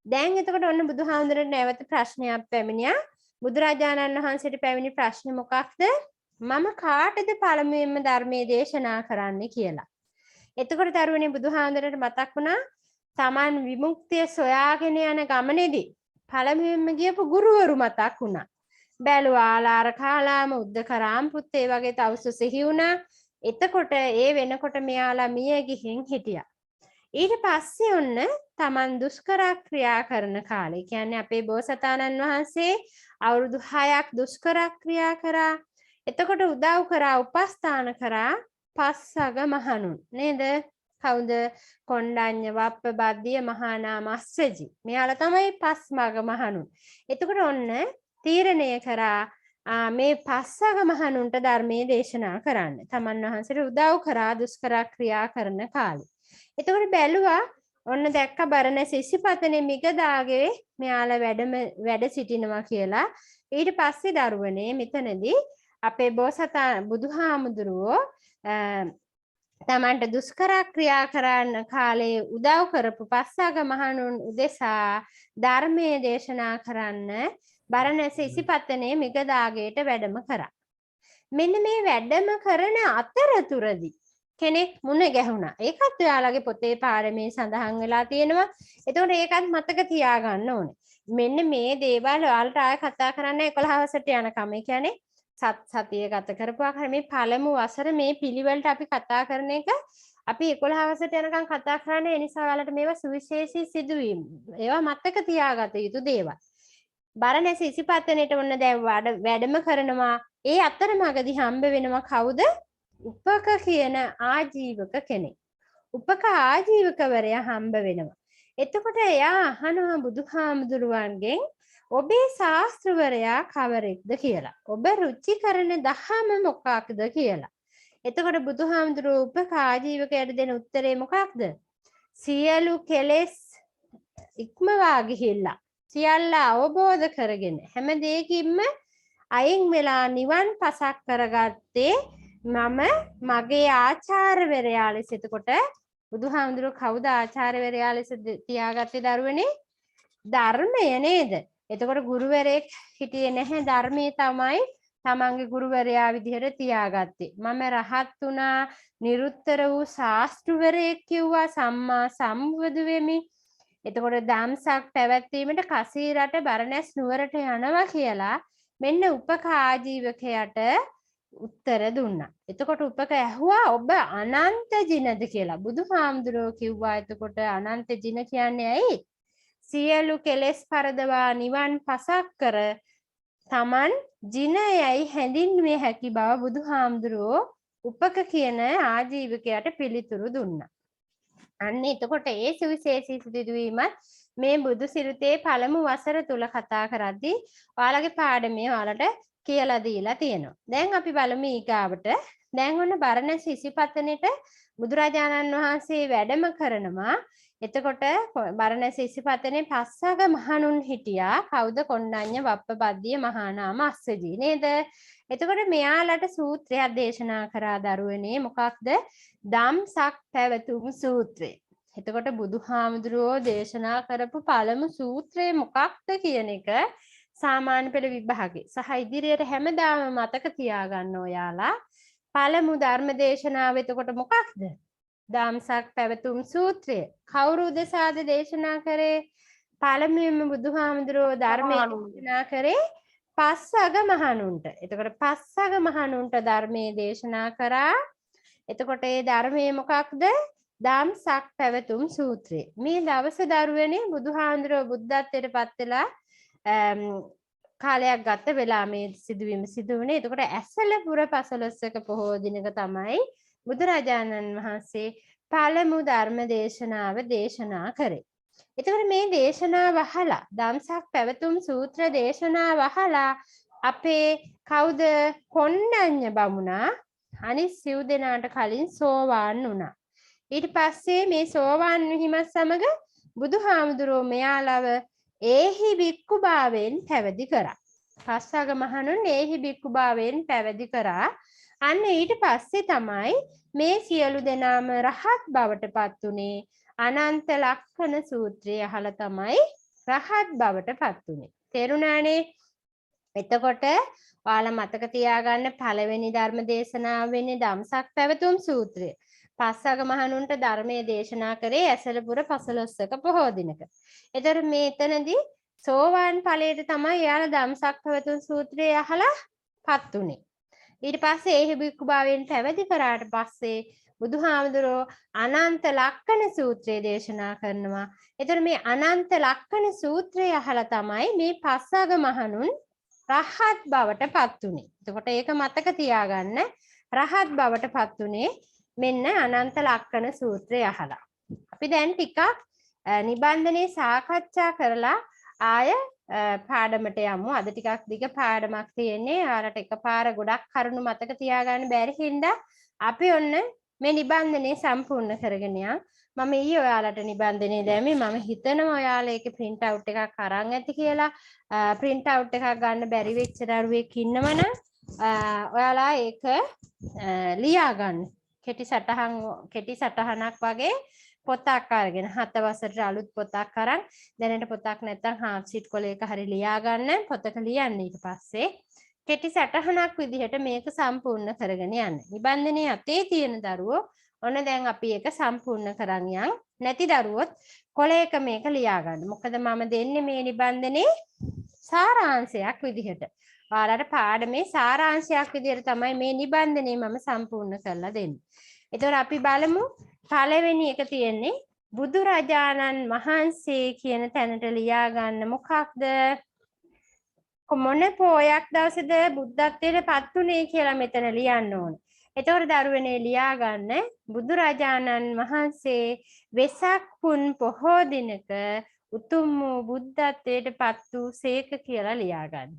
දැන් එතකොට ඔන්න බුදුහාමුදුරන්ට නැවත ප්‍රශ්නයක් පැමිණියා. බුදුරජාණන් වහන්සේට පැමිණි ප්‍රශ්නේ මොකක්ද? මම කාටද පළමුවෙන්ම ධර්මයේ දේශනා කරන්න කියලා. එතකොට දරුවනේ බුදුහාමුදුරන්ට මතක් වුණා තමන් විමුක්තිය සොයාගෙන යන ගමනේදී පළමුවෙන්ම ගියපු ගුරුවරු මතක් වුණා. බැලුවා ආලාර කාලාම උද්දකරාම් පුත්තේ වගේ තවුසු සිහි වුණා. එතකොට ඒ වෙනකොට මෙයාලා මිය ගිහින් හිටියා. ඊට පස්සේ ඔන්න තමන් දුෂ්කර ක්‍රියා කරන කාලේ කියන්නේ අපේ බෝසතාණන් වහන්සේ අවුරුදු 6ක් දුෂ්කර ක්‍රියා කරා. එතකොට උදව් කරා උපස්ථාන කරා පස්සග මහණුන් නේද? කවුද? කොණ්ඩඤ්ඤ වප්ප බද්දිය මහානාම අස්සජි. මෙයාලා තමයි පස්මග මහණුන්. එතකොට ඔන්න තීරණය කරා මේ පස්සග මහණුන්ට ධර්මයේ දේශනා කරන්න. තමන් වහන්සේට උදව් කරා දුෂ්කර ක්‍රියා කරන කාලේ. එතකොට බැලුවා ඔන්න දැක්ක බරණැස ඉසිපතනේ මිගදාගේ මෙයාලා වැඩ සිටිනවා කියලා. ඊට පස්සේ දරුවනේ මෙතනදී අපේ බුදුහාමුදුරුවෝ තමන්ට දුෂ්කර ක්‍රියා කරන්න කාලේ උදව් කරපු පස්සග මහණුන් උදෙසා ධර්මයේ දේශනා කරන්න බරණැස ඉසිපතනේ මිගදාගේට වැඩම කරා. මෙන්න මේ වැඩම කරන අතරතුරදී කෙනෙක් මුණ ගැහුණා. ඒකත් ඔයාලගේ පොතේ පාඩමේ සඳහන් වෙලා තියෙනවා. එතකොට ඒකත් මතක තියාගන්න ඕනේ. මෙන්න මේ දේවල් ඔයාලට ආයෙ කතා කරන්න 11 වසරට යනකම්. ඒ කියන්නේ සතිය ගත කරපුවා මේ පළමු වසර මේ පිළිවෙලට අපි කතා කරන එක අපි 11 වසරට යනකම් කතා කරන්නේ. ඒ නිසා ඔයාලට මේවා සුවිශේෂී සිදුවීම්. ඒවා මතක තියාගත යුතු දේවල්. බරණැස ඉසිපතනේට ඔන්න දැන් වැඩම කරනවා. ඒ අතරමඟදී හම්බ වෙනවා කවුද? උපක කියන ආජීවක කෙනෙක්. උපක ආජීවකවරයා හම්බ වෙනවා. එතකොට එයා අහනවා බුදුහාමුදුරුවන්ගෙන් ඔබේ ශාස්ත්‍රවරයා කවරෙක්ද කියලා. ඔබ රුචි කරන දහම මොකක්ද කියලා. එතකොට බුදුහාමුදුරුවෝ උපක ආජීවකයට දෙන උත්තරේ මොකක්ද? සියලු කෙලෙස් ඉක්මවා ගිහිල්ලා සියල්ල අවබෝධ කරගෙන හැම දෙයකින්ම අයින් වෙලා නිවන් පසක් කරගත්තේ මම මගේ ආචාර්යවරයා ලෙස. එතකොට බුදුහාමුදුරුවෝ කවුද ආචාර්යවරයා ලෙස තියාගත්තේ දරුවනේ? ධර්මය නේද? එතකොට ගුරුවරයෙක් හිටියේ නැහැ. ධර්මයේ තමයි තමන්ගේ ගුරුවරයා විදිහට තියාගත්තේ. මම රහත් වුණා, නිරුත්තර වූ ශාස්ත්‍රවරයෙක් කිව්වා, සම්මා සම්බුදු වෙමි. එතකොට දම්සක් පැවැත්වීමට කසීරට බරණැස් නුවරට යනවා කියලා මෙන්න උපක ආජීවකයට උත්තර දුන්නා. එතකොට උපක ඇහුවා ඔබ අනන්ත ජිනද කියලා. බුදුහාමුදුරුවෝ කිව්වා එතකොට අනන්ත ජින කියන්නේ ඇයි? සියලු කෙලෙස් පරදවා නිවන් පසක් කර තමන් ජිනයයි හැඳින්විය හැකි බව බුදුහාමුදුරුවෝ උපක කියන ආජීවකයට පිළිතුරු දුන්නා. අන්න එතකොට ඒ සුවිශේෂී සිදුවීමත් මේ බුදු සිරිතේ පළමු වසර තුල කතා කරද්දී ඔයාලගේ පාඩමේ ඔයාලට කියලා දීලා තියෙනවා. දැන් අපි බලමු ඊගාවට. දැන් ඔන්න බරණැස ඉසිපතනෙට බුදුරජාණන් වහන්සේ වැඩම කරනවා. එතකොට බරණැස ඉසිපතනේ පස්සග මහණුන් හිටියා. කවුද? කොණ්ඩඤ්ඤ වප්ප බද්දිය මහානාම අස්සජී නේද? එතකොට මෙයාලට සූත්‍රයක් දේශනා කරා දරුවනේ. මොකක්ද? ධම්සක් පැවතුම් සූත්‍රය. එතකොට බුදුහාමුදුරුවෝ දේශනා කරපු පළමු සූත්‍රය මොකක්ද කියන එක සාමාන්‍ය පෙළ විභාගේ සහ ඉදිරියට හැමදාම මතක තියාගන්න ඔයාලා. පළමු ධර්ම දේශනාව එතකොට මොකක්ද? ධම්සක් පැවතුම් සූත්‍රය. කවුරු උදෙසාද දේශනා කරේ? පළමුවෙන්ම බුදුහාමුදුරුවෝ ධර්මය දේශනා කරේ පස්සග මහණුන්ට. එතකොට පස්සග මහණුන්ට ධර්මයේ දේශනා කරා. එතකොට ඒ ධර්මයේ මොකක්ද? ධම්සක් පැවතුම් සූත්‍රය. මේ දවස දරුවනේ බුදුහාමුදුරුවෝ බුද්ධත්වයට පත් වෙලා කාලයක් ගත වෙලා මේ සිදුවීම සිදු වුණේ. එතකොට ඇසලපුර පසළොස්වක පොහෝ දිනක තමයි බුදුරජාණන් වහන්සේ පළමු ධර්ම දේශනාව දේශනා කරේ. එතකොට මේ දේශනාව අහලා ධම්සක් පැවතුම් සූත්‍ර දේශනාව අහලා අපේ කවුද? කොණ්ඩඤ්ඤ බමුණා අනිත් සිව් දෙනාට කලින් සෝවාන් වුණා. ඊට පස්සේ මේ සෝවාන් වීමත් සමග බුදුහාමුදුරුවෝ මෙයාලව ඒහි බික්කුභාවයෙන් පැවිදි කරා. පස්සග මහණුන් ඒහි බික්කුභාවයෙන් පැවිදි කරා. අන්න ඊට පස්සේ තමයි මේ සියලු දෙනාම රහත් බවට පත් උනේ. අනන්ත ලක්ෂණ සූත්‍රය අහලා තමයි රහත් බවට පත් උනේ. තේරුණානේ? එතකොට ඔයාලා මතක තියාගන්න පළවෙනි ධර්ම දේශනාව වෙන්නේ ධම්සක් පැවතුම් සූත්‍රය. පස්සග මහණුන්ට ධර්මයේ දේශනා කරේ ඇසලපුර පසළොස්වක පොහෝ දිනක. එතකොට මෙතනදී සෝවාන් ඵලයට තමයි එයාලා ධම්සක්ඛවතුන් සූත්‍රය අහලා පත් උනේ. ඊට පස්සේ ඒ බික්කු භාවයෙන් පැවිදි කරාට පස්සේ බුදුහාමුදුරෝ අනන්ත ලක්කන සූත්‍රය දේශනා කරනවා. එතකොට මේ අනන්ත ලක්කන සූත්‍රය අහලා තමයි මේ පස්වග මහණුන් රහත් බවට පත් උනේ. එතකොට ඒක මතක තියාගන්න. රහත් බවට පත් උනේ මෙන්න අනන්ත ලක්කන සූත්‍රය අහලා. අපි දැන් ටිකක් නිබන්ධනේ සාකච්ඡා කරලා ආය පාඩමට යමු. අද ටිකක් දිග පාඩමක් තියෙන්නේ. ඔයාලට එකපාර ගොඩක් කරුණු මතක තියාගන්න බැරි හින්දා අපි ඔන්න මේ නිබන්ධනේ සම්පූර්ණ කරගෙන යමු. මම ඊයේ ඔයාලට නිබන්ධනේ දැම්මේ. මම හිතනවා ඔයාලා ඒකේ print out එකක් අරන් ඇති කියලා. print out එකක් ගන්න බැරි වෙච්ච දරුවෙක් ඉන්නවනම් ඔයාලා ඒක ලියා ගන්න. කෙටි සටහනක් වගේ පොතක් අරගෙන 7 වසරට අලුත් පොතක් අරන් දැනට පොතක් නැත්නම් half sheet කොලයක හරි ලියා ගන්න. පොතක ලියන්න ඊට පස්සේ කෙටි සටහනක් විදිහට මේක සම්පූර්ණ කරගෙන යන්න. නිබන්ධනේ අතේ තියෙන දරුවෝ ඔන්න දැන් අපි ඒක සම්පූර්ණ කරන් යන්. නැති දරුවොත් කොලයක මේක ලියා ගන්න. මොකද මම දෙන්නේ මේ නිබන්ධනේ සාරාංශයක් විදිහට. ඔයාලට පාඩමේ සාරාංශයක් විදිහට තමයි මේ නිබන්ධනේ මම සම්පූර්ණ කරලා දෙන්නේ. එතකොට අපි බලමු පළවෙනි එක තියෙන්නේ බුදුරජාණන් වහන්සේ කියන තැනට ලියා ගන්න මොකක්ද? මොන පොයක් දවසේද බුද්ධත්වයට පත් වුනේ කියලා මෙතන ලියන්න ඕනේ. එතකොට දරුවනේ ලියා ගන්න බුදුරජාණන් වහන්සේ වෙසක් පුන් පොහෝ දිනක උතුම් වූ බුද්ධත්වයට පත් වූ සේක කියලා ලියා ගන්න.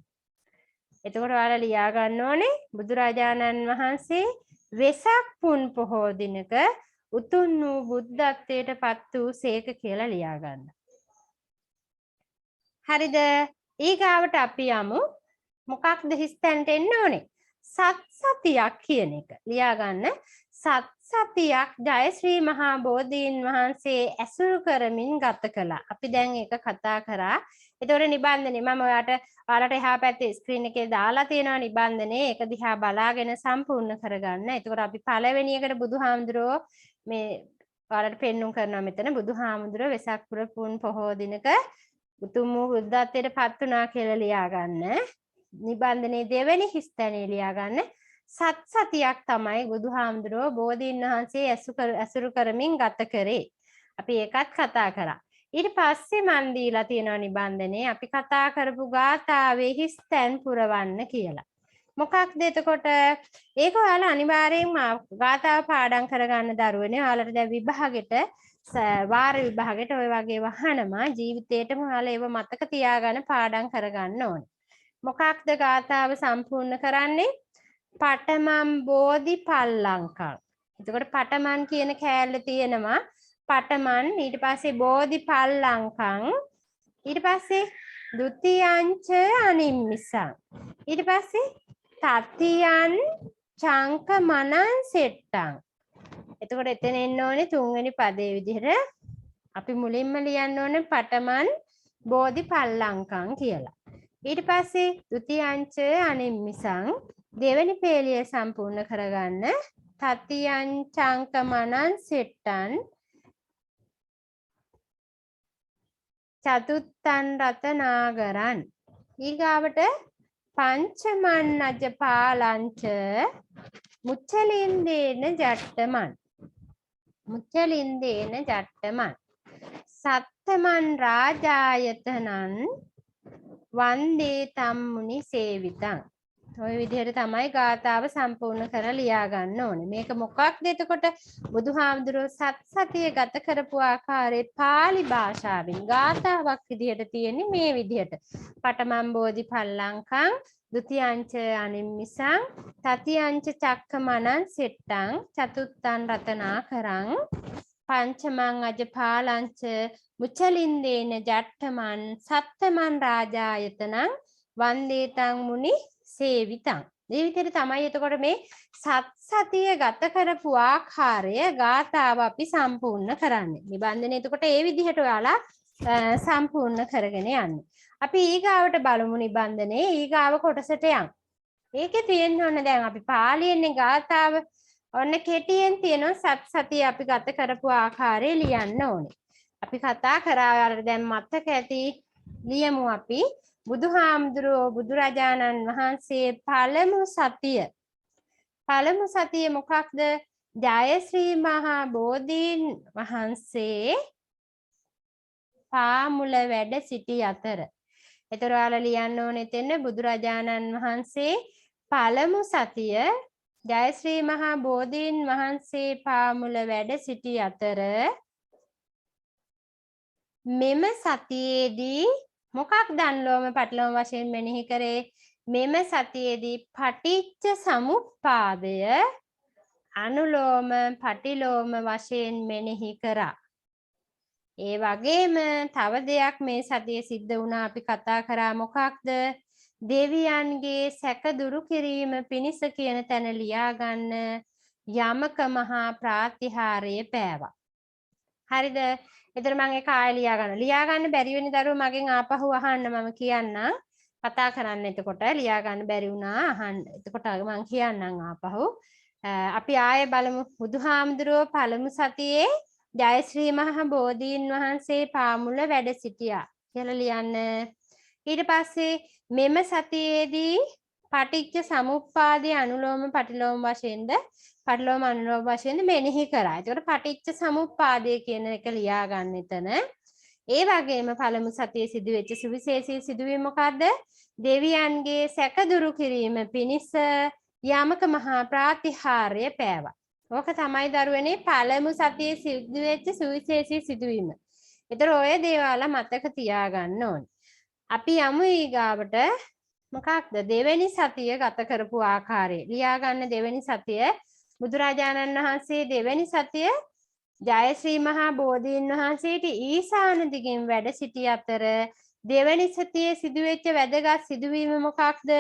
එතකොට ඔයාලා ලියා ගන්න ඕනේ බුදුරජාණන් වහන්සේ වෙසක් පුන් පොහෝ දිනක උතුම් වූ බුද්ධත්වයට පත් වූ සේක කියලා ලියා ගන්න. හරිද? ඊගාවට අපි යමු මොකක්ද හිස්තැනට එන්න ඕනේ? සත් සතියක් කියන එක ලියා ගන්න. සත් සතියක් ජයශ්‍රී මහා බෝධීන් වහන්සේ ඇසුරු කරමින් ගත කළා. අපි දැන් ඒක කතා කරා. ඒතකොට නිබන්ධනේ මම ඔයාලට එහා පැත්තේ ස්ක්‍රීන් එකේ දාලා තියෙනවා නිබන්ධනේ. ඒක දිහා බලාගෙන සම්පූර්ණ කරගන්න. ඒතකොට අපි පළවෙනි එකට බුදුහාමුදුරුවෝ මේ ඔයාලට පෙන්눔 කරනවා මෙතන බුදුහාමුදුරුවෝ වෙසක් පුන් පොහෝ දිනක උතුම් වූ බුද්ධත්වයට පත් වුණා කියලා ලියා ගන්න. නිබන්ධනේ දෙවෙනි හිස්තැනේ ලියා ගන්න. සත් සතියක් තමයි බුදුහාමුදුරුවෝ බෝධීන් වහන්සේ ඇසුරු කරමින් ගත කරේ. අපි ඒකත් කතා කරා. ඊට පස්සේ මන් දීලා තියෙනවා නිබන්ධනේ අපි කතා කරපු ගාථාවේ හිස්තැන් පුරවන්න කියලා. මොකක්ද එතකොට? ඒක ඔයාලා අනිවාර්යෙන් ගාථාව පාඩම් කරගන්න දරුවනේ. ඔයාලට දැන් විභාගෙට වාර විභාගෙට ඔය වගේ වහනවා ජීවිතේටම ඔයාලා ඒව මතක තියාගෙන පාඩම් කරගන්න ඕනේ. මොකක්ද ගාථාව සම්පූර්ණ කරන්නේ? පඨමම් බෝධි පල්ලංකං. එතකොට පඨමන් කියන කෑල්ල තියෙනවා. පඨමන් ඊට පස්සේ බෝධි පල්ලංකං ඊට පස්සේ ဒ ුතියංච අනිම්මිසං ඊට පස්සේ තතියන් චංක මනං සෙට්ටං. එතකොට එතන එන්න ඕනේ තුන්වෙනි පදේ විදිහට අපි මුලින්ම ලියන්න ඕනේ පඨමන් බෝධි පල්ලංකං කියලා. ඊට පස්සේ ဒ ුතියංච අනිම්මිසං දෙවෙනි පේලිය සම්පූර්ණ කරගන්න. තතියං චංක මනං සෙට්ටං චතුත්තං රතනාගරං. ඊගාවට පංචමන්නජ පාලංච මුච්චලින්දේන ජට්ටමන්. මුච්චලින්දේන ජට්ටමන්. සත්තමන් රාජායතනං වන්දේ තම්මුනි සේවිතං. ඔය විදිහට තමයි ගාථාව සම්පූර්ණ කරලා ලියා ගන්න ඕනේ. මේක මොකක්ද එතකොට? බුදුහාමුදුරුවෝ සත් සතිය ගත කරපු ආකාරයේ pāli භාෂාවෙන් ගාථාවක් විදිහට තියෙන්නේ මේ විදිහට. පඨමම් බෝධි පල්ලංකං ဒ ුතියංච අනිම්මිසං තතියංච චක්කමනං සෙට්ටං චතුත්තං රතනාකරං පංචමං අජපාලංච මුචලින්දේන ජට්ඨමන් සත්තමන් රාජායතනං වන්දේතං මුනි සේවිතං. මේ විදිහට තමයි එතකොට මේ සත් සතිය ගත කරපු ආකාරය ගාථාව අපි සම්පූර්ණ කරන්නේ. නිබන්ධනේ එතකොට ඒ විදිහට ඔයාලා සම්පූර්ණ කරගෙන යන්න. අපි ඊගාවට බලමු නිබන්ධනේ ඊගාව කොටසට යන්. ඒකේ තියෙන්න ඕන දැන් අපි පාලියෙන්නේ ගාථාව ඔන්න කෙටියෙන් තියෙනවා සත් සතිය අපි ගත කරපු ආකාරය ලියන්න ඕනේ. අපි කතා කරා ඔයාලට දැන් මතක ඇති ලියමු අපි බුදුහාමුදුරුවෝ බුදුරජාණන් වහන්සේ පළමු සතිය මොකක්ද? ජයශ්‍රී මහා බෝධීන් වහන්සේ පාමුල වැඩ සිටි අතර. ඒතර ඔයාලා ලියන්න ඕනේ එතන බුදුරජාණන් වහන්සේ පළමු සතිය ජයශ්‍රී මහා බෝධීන් වහන්සේ පාමුල වැඩ සිටි අතර මෙම සතියේදී මොකක්ද අනුලෝම පටිලෝම වශයෙන් මෙනෙහි කරේ? මෙම සතියේදී පටිච්ච සමුප්පාදය අනුලෝම පටිලෝම වශයෙන් මෙනෙහි කරා. ඒ වගේම තව දෙයක් මේ සතියේ සිද්ධ වුණා අපි කතා කරා මොකක්ද? දෙවියන්ගේ සැක දුරු කිරීම පිණිස කියන තැන ලියා ගන්න යමක මහා ප්‍රාතිහාර්ය පෑවා. හරිද? එතන මම ඒක ආයෙ ලියා ගන්න බැරි වෙන දරුවෝ මගෙන් ආපහු අහන්න මම කියන්නම්. කතා කරන්න එතකොට ලියා ගන්න බැරි වුණා අහන්න. එතකොට මම කියන්නම් ආපහු. අපි ආයෙ බලමු බුදුහාමුදුරුවෝ පළමු සතියේ ජයශ්‍රී මහ බෝධීන් වහන්සේ පාමුල වැඩ සිටියා කියලා ලියන්න. ඊට පස්සේ මෙම සතියේදී පටිච්ච සමුප්පාදේ අනුලෝම පටිලෝම වශයෙන්ද පටිලෝම අනුලෝම වශයෙන්ද මෙනෙහි කරා. ඒකට පටිච්ච සමුප්පාදේ කියන එක ලියා ගන්න එතන. ඒ වගේම පළමු සතියේ සිදුවෙච්ච සුවිශේෂී සිදුවීම මොකද්ද? දෙවියන්ගේ සැක දුරු කිරීම පිණිස යමක මහා ප්‍රාතිහාර්ය පෑවා. ඕක තමයි දරුවනේ පළමු සතියේ සිදුවෙච්ච සුවිශේෂී සිදුවීම. ඒතර ඔය දේවල් මතක තියාගන්න ඕනේ. අපි යමු ඊගාවට මොකක්ද දෙවෙනි සතිය ගත කරපු ආකාරය. ලියා ගන්න දෙවෙනි සතිය බුදුරජාණන් වහන්සේ දෙවෙනි සතිය ජයශ්‍රී මහා බෝධීන් වහන්සේට ඊසාන දිගින් වැඩ සිටි අතර දෙවෙනි සතියේ සිදුවෙච්ච වැදගත් සිදුවීම මොකක්ද?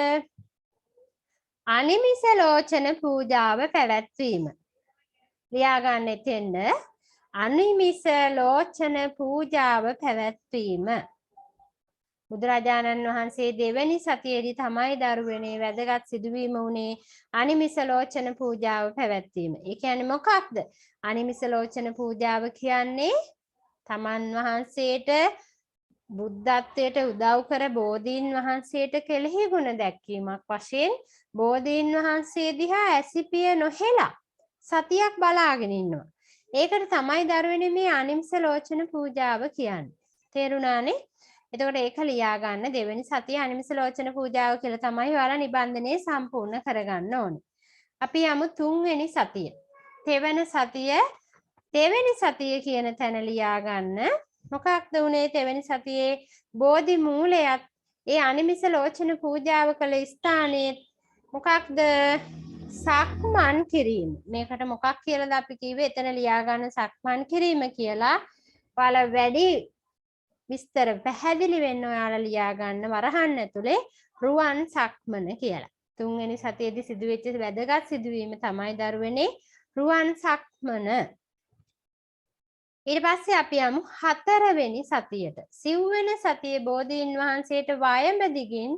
අනිමිස ලෝචන පූජාව පැවැත්වීම. ලියා ගන්න එතෙන්ද අනිමිස ලෝචන පූජාව පැවැත්වීම. බුදුරජාණන් වහන්සේ දෙවැනි සතියේදී තමයි දරුවනේ වැදගත් සිදුවීම උනේ අනිමිස ලෝචන පූජාව පැවැත්වීම. ඒ කියන්නේ මොකක්ද? අනිමිස ලෝචන පූජාව කියන්නේ තමන් වහන්සේට බුද්ධත්වයට උදව් කර බෝධීන් වහන්සේට කෙලෙහි ගුණ දැක්වීමක් වශයෙන් බෝධීන් වහන්සේ දිහා ඇසිපිය නොහෙලා සතියක් බලාගෙන ඉන්නවා. ඒකට තමයි දරුවනේ මේ අනිමිස ලෝචන පූජාව කියන්නේ. තේරුණානේ? එතකොට ඒක ලියා ගන්න දෙවෙනි සතිය අනිමිස ලෝචන පූජාව කියලා තමයි ඔයාලා නිබන්ධනයේ සම්පූර්ණ කරගන්න ඕනේ. අපි යමු තුන්වෙනි සතිය. තෙවෙනි සතිය කියන තැන ලියා ගන්න. මොකක්ද උනේ තෙවෙනි සතියේ බෝධි මූලයත් ඒ අනිමිස ලෝචන පූජාව කළ ස්ථානයේ මොකක්ද? සක්මන් කිරීම. මේකට මොකක් කියලාද අපි කිව්වේ? එතන ලියා ගන්න සක්මන් කිරීම කියලා. ඔයාලා වැඩි විස්තර පැහැදිලි වෙන්න ඔයාලා ලියා ගන්න වරහන් ඇතුලේ රුවන් සක්මන කියලා. තුන්වෙනි සතියේදී සිදුවෙච්ච වැදගත් සිදුවීම තමයි දරුවනේ රුවන් සක්මන. ඊට පස්සේ අපි යමු හතරවෙනි සතියට. සිව්වෙනි සතියේ බෝධීන් වහන්සේට වයඹ දිගින්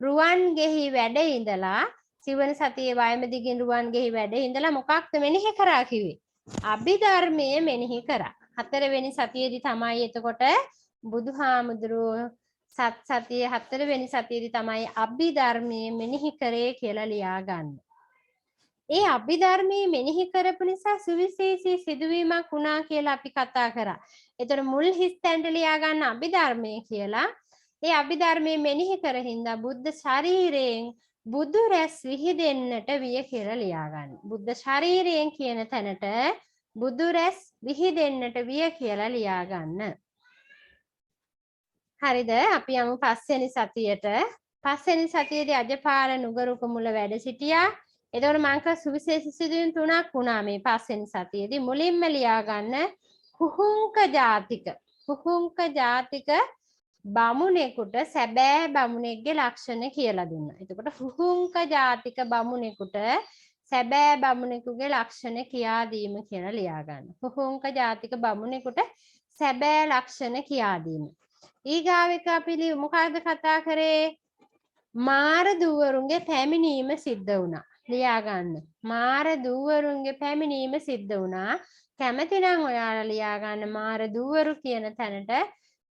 රුවන්ගෙහි වැඩ ඉඳලා සිව්වෙනි සතියේ වයඹ දිගින් රුවන්ගෙහි වැඩ ඉඳලා මොකක්ද මෙනෙහි කරා කිව්වේ? අභිධර්මයේ මෙනෙහි කරා. හතරවෙනි සතියේදී තමයි එතකොට බුදුහාමුදුරුවෝ සතියේ හතරවෙනි සතියේදී තමයි අභිධර්මයේ මෙනෙහි කරේ කියලා ලියා ගන්න. ඒ අභිධර්මයේ මෙනෙහි කරපු නිසා සුවිශේෂී සිදුවීමක් වුණා කියලා අපි කතා කරා. ඒතර මුල් හිස්තැන්ට ලියා ගන්න අභිධර්මයේ කියලා. ඒ අභිධර්මයේ මෙනෙහි කර හින්දා බුද්ධ ශරීරයෙන් බුදු රැස් විහිදෙන්නට විය කියලා ලියා ගන්න. බුද්ධ ශරීරයෙන් කියන තැනට බුදු රැස් විහිදෙන්නට විය කියලා ලියා ගන්න. හරිද? අපි යමු පස්වෙනි සතියට. පස්වෙනි සතියේදී අජපාල නුගරුක මුල වැඩ සිටියා. එතකොට මම කව සුවිශේෂ සිදුවීම් තුනක් වුණා මේ පස්වෙනි සතියේදී. මුලින්ම ලියා ගන්න කුහුංක ජාතික බමුණෙකුට සැබෑ බමුණෙක්ගේ ලක්ෂණ කියලා දුන්නා. එතකොට කුහුංක ජාතික බමුණෙකුට සැබෑ බමුණෙකුගේ ලක්ෂණ කියා දීම කියලා ලියා ගන්න. කුහුංක ජාතික බමුණෙකුට සැබෑ ලක්ෂණ කියා දීම. ඊගාව එක අපි මොකක්ද කතා කරේ? මාර දුවරුන්ගේ පැමිණීම සිද්ධ වුණා. ලියා ගන්න. මාර දුවරුන්ගේ පැමිණීම සිද්ධ වුණා. කැමති නම් ඔයාලා ලියා ගන්න මාර දුවරු කියන තැනට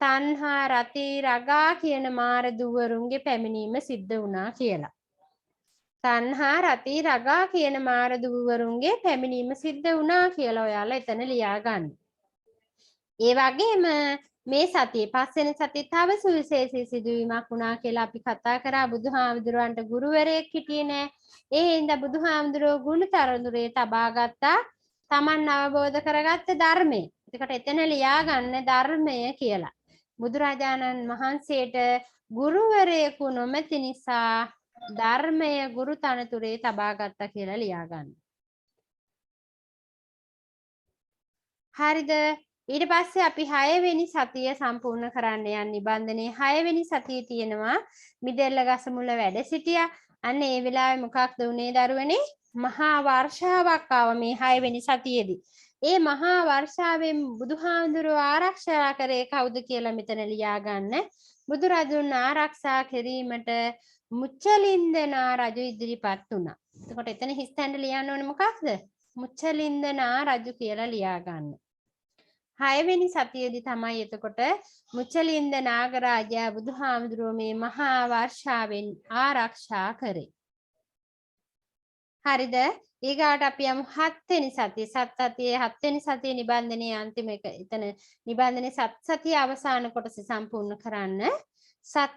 තණ්හා රති රගා කියන මාර දුවරුන්ගේ පැමිණීම සිද්ධ වුණා කියලා. තණ්හා රති රගා කියන මාර දුවරුන්ගේ පැමිණීම සිද්ධ වුණා කියලා ඔයාලා එතන ලියා ගන්න. ඒ වගේම මේ සතියේ පස්වෙනි සතියේ තව සුවිශේෂී සිදුවීමක් වුණා කියලා අපි කතා කරා. බුදුහාමුදුරුවන්ට ගුරුවරයෙක් හිටියේ නෑ. ඒ හින්දා බුදුහාමුදුරුවෝ ගුණතරඳුරේ තබා ගත්තා තමන් අවබෝධ කරගත්ත ධර්මය. එතකොට එතන ලියා ගන්න ධර්මය කියලා. බුදුරජාණන් වහන්සේට ගුරුවරයෙකු නොමැති නිසා ධර්මය ගුරු තනතුරේ තබා ගත්තා කියලා ලියා ගන්න. හරිද? ඊට පස්සේ අපි 6 වෙනි සතිය සම්පූර්ණ කරන්න යන නිබන්ධනයේ 6 වෙනි සතියේ තියෙනවා මිදෙල්ල ගස මුල වැඩ සිටියා. අන්න ඒ වෙලාවේ මොකක්ද උනේ දරුවනේ? මහා වර්ෂාවක් ආවා මේ 6 වෙනි සතියේදී. ඒ මහා වර්ෂාවෙන් බුදුහාමුදුරුවෝ ආරක්ෂා කරේ කවුද කියලා මෙතන ලියා ගන්න. බුදුරජුන් ආරක්ෂා කිරීමට මුච්චලින්දනා රජු ඉදිරිපත් වුණා. එතකොට එතන හිස්තැන්න ලියන්න ඕනේ මොකක්ද? මුච්චලින්දනා රජු කියලා ලියා ගන්න. 6 වෙනි සතියේදී තමයි එතකොට මුච්චලින්ද නාගරාජයා බුදුහාමුදුරුවෝ මේ මහා වර්ෂාවෙන් ආරක්ෂා කරේ. හරිද? ඊගාට අපි යමු 7 වෙනි සතිය. සතියේ 7 වෙනි සතියේ නිබන්ධනයේ අන්තිම එක. එතන නිබන්ධනයේ සතිය අවසාන කොටස සම්පූර්ණ කරන්න.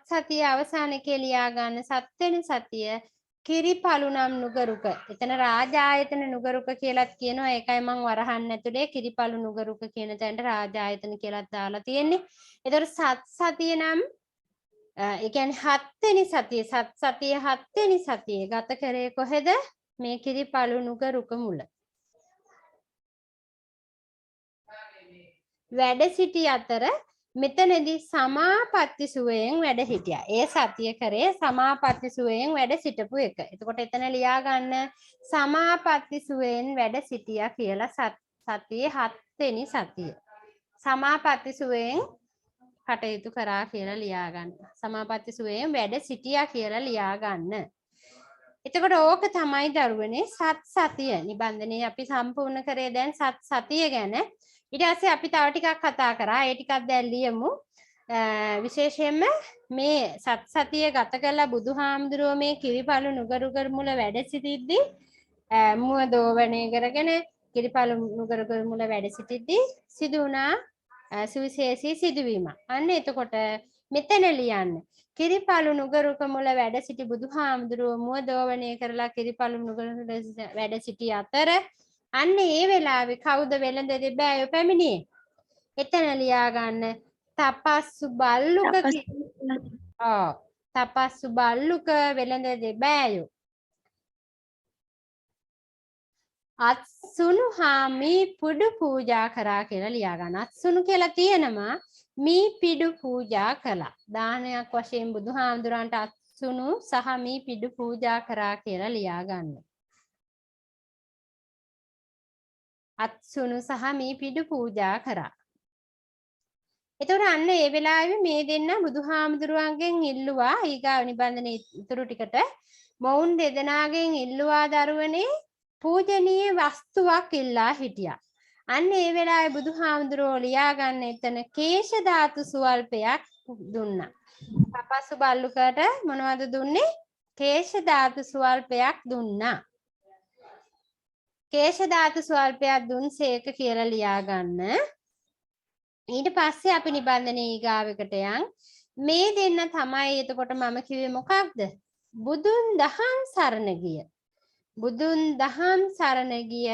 සතිය අවසානයේ ලියා ගන්න 7 වෙනි සතිය කිරිපලු නම් නුගරුක. එතන රාජායතන නුගරුක කියලාත් කියනවා. ඒකයි මම වරහන් ඇතුලේ කිරිපලු නුගරුක කියන තැනට රාජායතන කියලාත් දාලා තියෙන්නේ. ඒතර සතිය නම් ඒ කියන්නේ 7 වෙනි සතිය සතිය 7 වෙනි සතියේ ගත කරේ කොහෙද? මේ කිරිපලු නුගරුක මුල. වැඩ සිටි අතර මෙතනදී සමාපatti සුවයෙන් වැඩ හිටියා. ඒ සතිය කරේ සමාපatti සුවයෙන් වැඩ සිටපු එක. එතකොට එතන ලියා ගන්න සමාපatti සුවයෙන් වැඩ සිටියා කියලා සතියේ 7 වෙනි සතිය. සමාපatti සුවයෙන් කටයුතු කරා කියලා ලියා ගන්න. සමාපatti සුවයෙන් වැඩ සිටියා කියලා ලියා ගන්න. එතකොට ඕක තමයි දරුවනේ සතිය. නිබන්ධනයේ අපි සම්පූර්ණ කරේ දැන් සතිය ගැන. ඊට පස්සේ අපි තව ටිකක් කතා කරා. ඒ ටිකක් දැන් ලියමු. විශේෂයෙන්ම මේ සතිය ගත කළ බුදුහාමුදුරුවෝ මේ කිරිපලු නුගරුකර මුල වැඩ සිටිද්දී මුව දෝවණය කරගෙන කිරිපලු නුගරුකර මුල වැඩ සිටිද්දී සිදු වුණා සුවිශේෂී සිදුවීමක්. අන්න එතකොට මෙතන ලියන්න. කිරිපලු නුගරුක මුල වැඩ සිටි බුදුහාමුදුරුවෝ මුව දෝවණය කරලා කිරිපලු නුගරුක වැඩ සිටි අතර අන්න ඒ වෙලාවේ කවුද වෙළඳ දෙබෑයෝ පැමිණියේ? එතන ලියා ගන්න තපස්සු බල්ලුක තපස්සු බල්ලුක වෙළඳ දෙබෑයෝ අත්සුණු හා මී පිඩු පූජා කරා කියලා ලියා ගන්න. අත්සුණු කියලා තියෙනවා මී පිඩු පූජා කළා. දානයක් වශයෙන් බුදුහාමුදුරන්ට අත්සුණු සහ මී පිඩු පූජා කරා කියලා ලියා ගන්න. අත්සුණු සහ මී පිඩු පූජා කරා. එතකොට අන්න ඒ වෙලාවේ මේ දෙන්න බුදුහාමුදුරුවන්ගෙන් ඉල්ලුවා ඊගා නිබන්ධනයේ ඉතුරු ටිකට මොවුන් දෙදෙනාගෙන් ඉල්ලුවා දරුවනේ පූජනීය වස්තුවක් ඉල්ලා හිටියා. අන්න ඒ වෙලාවේ බුදුහාමුදුරුවෝ ලියා ගන්න එතන කේශ ධාතු සුවල්පයක් දුන්නා. තපස්සු බල්ලුකට මොනවද දුන්නේ? කේශ ධාතු සුවල්පයක් දුන්නා. කේශ ධාතු ස්වල්පයක් දුන්සේක කියලා ලියා ගන්න. ඊට පස්සේ අපි නිබන්ධනයේ ඊගාවකට යන් මේ දෙන්න තමයි එතකොට මම කිව්වේ මොකක්ද? බුදුන් දහම් සරණ ගිය. බුදුන් දහම් සරණ ගිය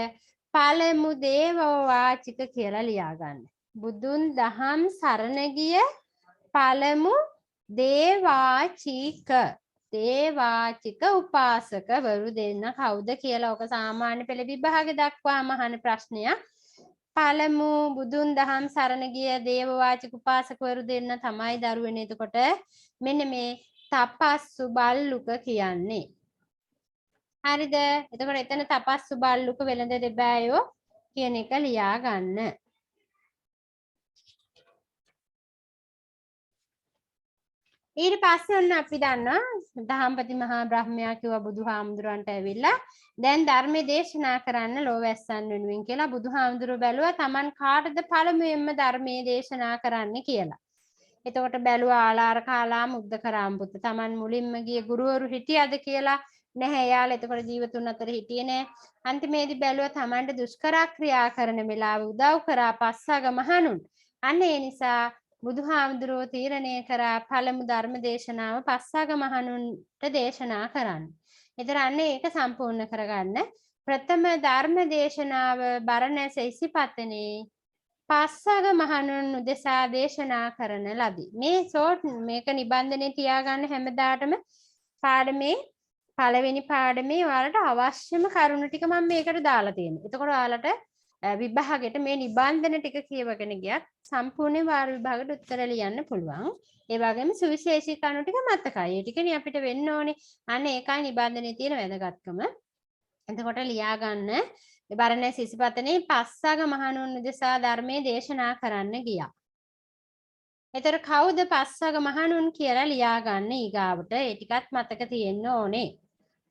පළමු දේවවාචික කියලා ලියා ගන්න. බුදුන් දහම් සරණ ගිය පළමු දේවාචික උපාසකවරු දෙන්න කවුද කියලා ඔක සාමාන්‍ය පෙළ විභාගෙ දක්වාම අහන ප්‍රශ්නයක්. පළමු බුදුන් දහම් සරණ ගිය දේවවාචික උපාසකවරු දෙන්න තමයි දරුවනේ එතකොට මෙන්න මේ තපස්සු බල්ලුක කියන්නේ. හරිද? එතකොට එතන තපස්සු බල්ලුක වෙළඳ දෙබෑයෝ කියන එක ලියා ගන්න. ඊට පස්සේ ඔන්න අපි දන්නවා දහම්පති මහා බ්‍රහ්මයා කිව්වා බුදුහාමුදුරන්ට ඇවිල්ලා දැන් ධර්මයේ දේශනා කරන්න ලෝවැස්සන් වෙනුවෙන් කියලා බුදුහාමුදුරුවෝ බැලුවා Taman කාටද පළමුවෙන්ම ධර්මයේ දේශනා කරන්න කියලා. එතකොට බැලුවා ආලාර කාලා මුද්දකරාම පුත්ත. Taman මුලින්ම ගිය ගුරුවරු හිටියද කියලා නැහැ. යාළ එතකොට ජීවතුන් අතර හිටියේ නෑ. අන්තිමේදී බැලුවා Tamanට දුෂ්කර ක්‍රියා කරන වෙලාව උදව් කරා පස්සග මහණුන්. අන්න ඒ නිසා බුදුහාමුදුරුවෝ තීරණය කරා පළමු ධර්ම දේශනාව පස්සග මහණුන්ට දේශනා කරන්න. ඒතර අන්න ඒක සම්පූර්ණ කරගන්න. ප්‍රථම ධර්ම දේශනාව බරණැස ඉසිපතනේ පස්සග මහණුන් උදෙසා දේශනා කරන ලදී. මේ ෂෝට් මේක නිබන්ධනේ තියාගන්න හැමදාටම පාඩමේ පළවෙනි පාඩමේ ඔයාලට අවශ්‍යම කරුණු ටික මම මේකට දාලා තියෙනවා. එතකොට ඔයාලට විභාගෙට මේ නිබන්ධන ටික කියවගෙන ගියත් සම්පූර්ණ වාර විභාගෙට උත්තර ලියන්න පුළුවන්. ඒ වගේම සුවිශේෂී කරුණු ටික මතකයි. ඒ ටිකනේ අපිට වෙන්න ඕනේ. අන්න ඒකයි නිබන්ධනේ තියෙන වැදගත්කම. එතකොට ලියා ගන්න බරණැස ඉසිපතනේ පස්සග මහණුන් උදෙසා ධර්මයේ දේශනා කරන්න ගියා. එතකොට කවුද පස්සග මහණුන් කියලා ලියා ගන්න ඊගාවට. ඒ ටිකත් මතක තියෙන්න ඕනේ.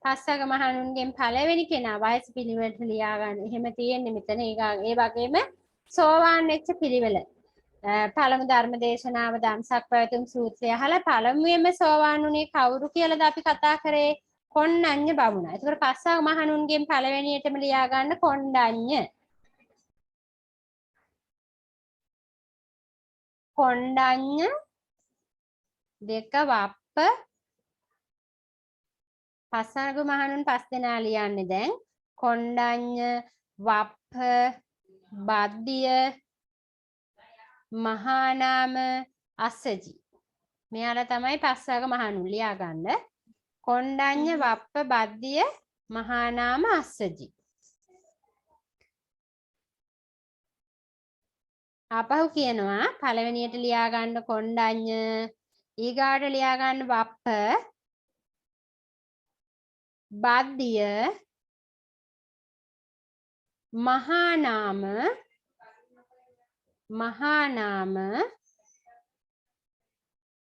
පස්සග මහණුන්ගෙන් පළවෙනි කෙනා වයස පිළිවෙලට ලියා ගන්න. එහෙම තියෙන්නේ මෙතන. ඒ වගේම සෝවාන් වෙච්ච පිළිවෙල. පළමු ධර්ම දේශනාව ධම්සක් පැවතුම් සූත්‍රය අහලා පළමුවෙන්ම සෝවාන් වුණේ කවුරු කියලාද අපි කතා කරේ? කොණ්ඩඤ්ඤ බමුණ. ඒතකොට පස්සග මහණුන්ගෙන් පළවෙනියටම ලියා ගන්න කොණ්ඩඤ්ඤ. කොණ්ඩඤ්ඤ දෙක වප්ප පස්සග මහණුන් පස් දෙනා ලියන්නේ දැන් කොණ්ඩඤ්ඤ වප්ප බද්දිය මහානාම අස්සජි. මෙයාලා තමයි පස්සග මහණුන් ලියා ගන්න. කොණ්ඩඤ්ඤ වප්ප බද්දිය මහානාම අස්සජි. ආපහු කියනවා පළවෙනියට ලියා ගන්න කොණ්ඩඤ්ඤ ඊගාට ලියා ගන්න වප්ප බද්දිය මහානාම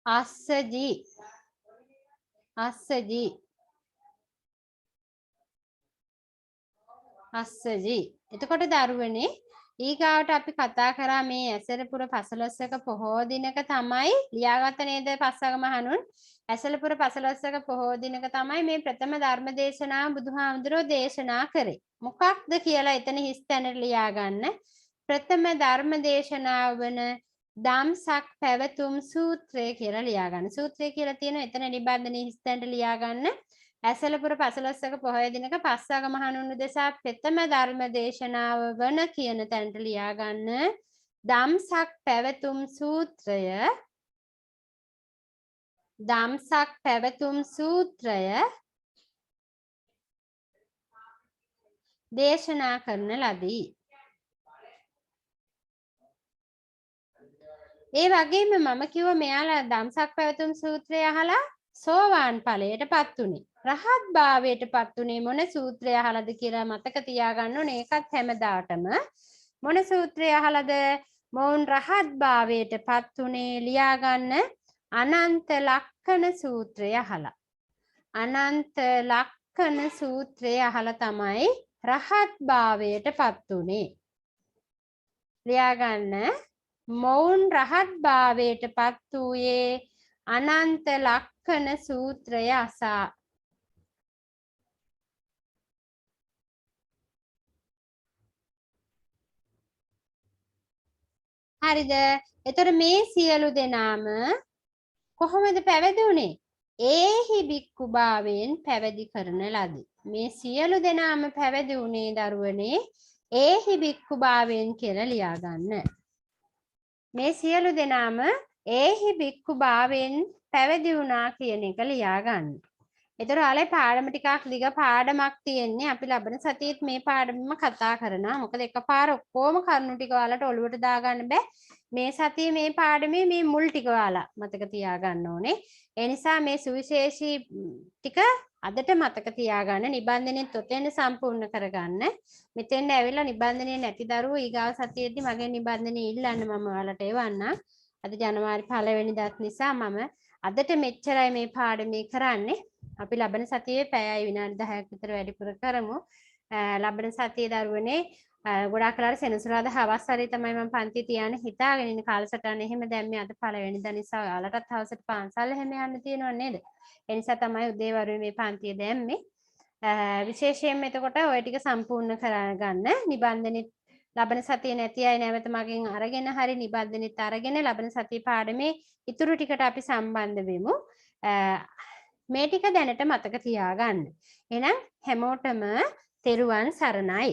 අස්සජි. එතකොට දරුවනේ ඊගාවට අපි කතා කරා මේ ඇසලපුර පසළොස්වක පොහෝ දිනක තමයි ලියාගත්ත නේද පස්සග මහණුන්. ඇසලපුර පසළොස්වක පොහෝ දිනක තමයි මේ ප්‍රථම ධර්ම දේශනාව බුදුහාමුදුරෝ දේශනා කරේ. මොකක්ද කියලා එතන හිස් තැනට ලියා ගන්න. ප්‍රථම ධර්ම දේශනාව වන ධම්සක් පැවතුම් සූත්‍රය කියලා ලියා ගන්න. සූත්‍රය කියලා තියෙන එතන නිබන්ධනේ හිස් තැනට ලියා ගන්න. ඇසලපුර පසළොස්වක පොහොය දිනක පස්සග මහණුන් උදෙසා ප්‍රථම ධර්ම දේශනාව වන කියන තැනට ලියා ගන්න ධම්සක් පැවතුම් සූත්‍රය දේශනා කරන ලදී. ඒ වගේම මම කිව්ව මෙයාලා ධම්සක් පැවතුම් සූත්‍රය අහලා සෝවාන් ඵලයටපත් උනේ. රහත් භාවයටපත් උනේ මොන සූත්‍රය අහලාද කියලා මතක තියාගන්න ඕනේ. ඒකත් හැමදාටම මොන සූත්‍රය අහලාද මොවුන් රහත් භාවයටපත් උනේ ලියා ගන්න අනන්ත ලක්කන සූත්‍රය අහලා. අනන්ත ලක්කන සූත්‍රය අහලා තමයි රහත් භාවයටපත් උනේ. ලියා ගන්න මොවුන් රහත් භාවයටපත් වූයේ අනන්ත ලක්කන සූත්‍රය අසා. හරිද? එතකොට මේ සියලු දෙනාම කොහොමද පැවිදි වුනේ? ඒහි බික්කු භාවයෙන් පැවිදි කරන ලදී. මේ සියලු දෙනාම පැවිදි වුනේ දරුවනේ ඒහි බික්කු භාවයෙන් කියලා ලියා ගන්න. මේ සියලු දෙනාම ඒහි බික්කු භාවයෙන් පැවිදි වුණා කියන එක ලියා ගන්න. ඒතර ඔයාලේ පාඩම ටිකක් දිග පාඩමක් තියෙන්නේ. අපි ලබන සතියේත් මේ පාඩමම කතා කරනවා. මොකද එකපාර ඔක්කොම කරුණු ටික ඔයාලට ඔලුවට දාගන්න බෑ. මේ සතියේ මේ පාඩමේ මේ මුල් ටික ඔයාලා මතක තියාගන්න ඕනේ. ඒ නිසා මේ සුවිශේෂී ටික අදට මතක තියාගන්න. නිබන්ධනෙත් ඔතෙන් සම්පූර්ණ කරගන්න. මෙතෙන් ඇවිල්ලා නිබන්ධනේ නැති දරුවෝ ඊගාව සතියේදී මගේ නිබන්ධනේ ඉල්ලන්න මම ඔයාලට එවන්නම්. අද ජනවාරි 1 වෙනිදාත් නිසා මම අදට මෙච්චරයි මේ පාඩමේ කරන්නේ. අපි ලබන සතියේ පැයයි විනාඩි 10ක් විතර වැඩිපුර කරමු. ලබන සතියේ දරුවනේ ගොඩාක් වෙලාවට සෙනසුරාදා හවස් හරි තමයි මම පන්ති තියන්නේ හිතාගෙන ඉන්නේ කාලසටහන එහෙම දැම්මේ අද පළවෙනිදා නිසා ඔයාලටත් හවසට පාන්සල් එහෙම යන්න තියෙනව නේද? ඒ නිසා තමයි උදේවරුේ මේ පන්තිය දැම්මේ. විශේෂයෙන්ම එතකොට ওই ටික සම්පූර්ණ කරගන්න නිබන්ධනෙත් ලබන සතිය නැති අය නැවත මගෙන් අරගෙන හරි නිබන්ධනෙත් අරගෙන ලබන සතිය පාඩමේ ඉතුරු ටිකට අපි සම්බන්ධ වෙමු. මේ ටික දැනට මතක තියාගන්න. එහෙනම් හැමෝටම තෙරුවන් සරණයි.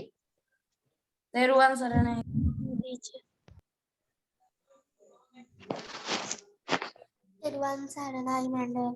තෙරුවන් සරණයි. තෙරුවන් සරණයි මැඩම්.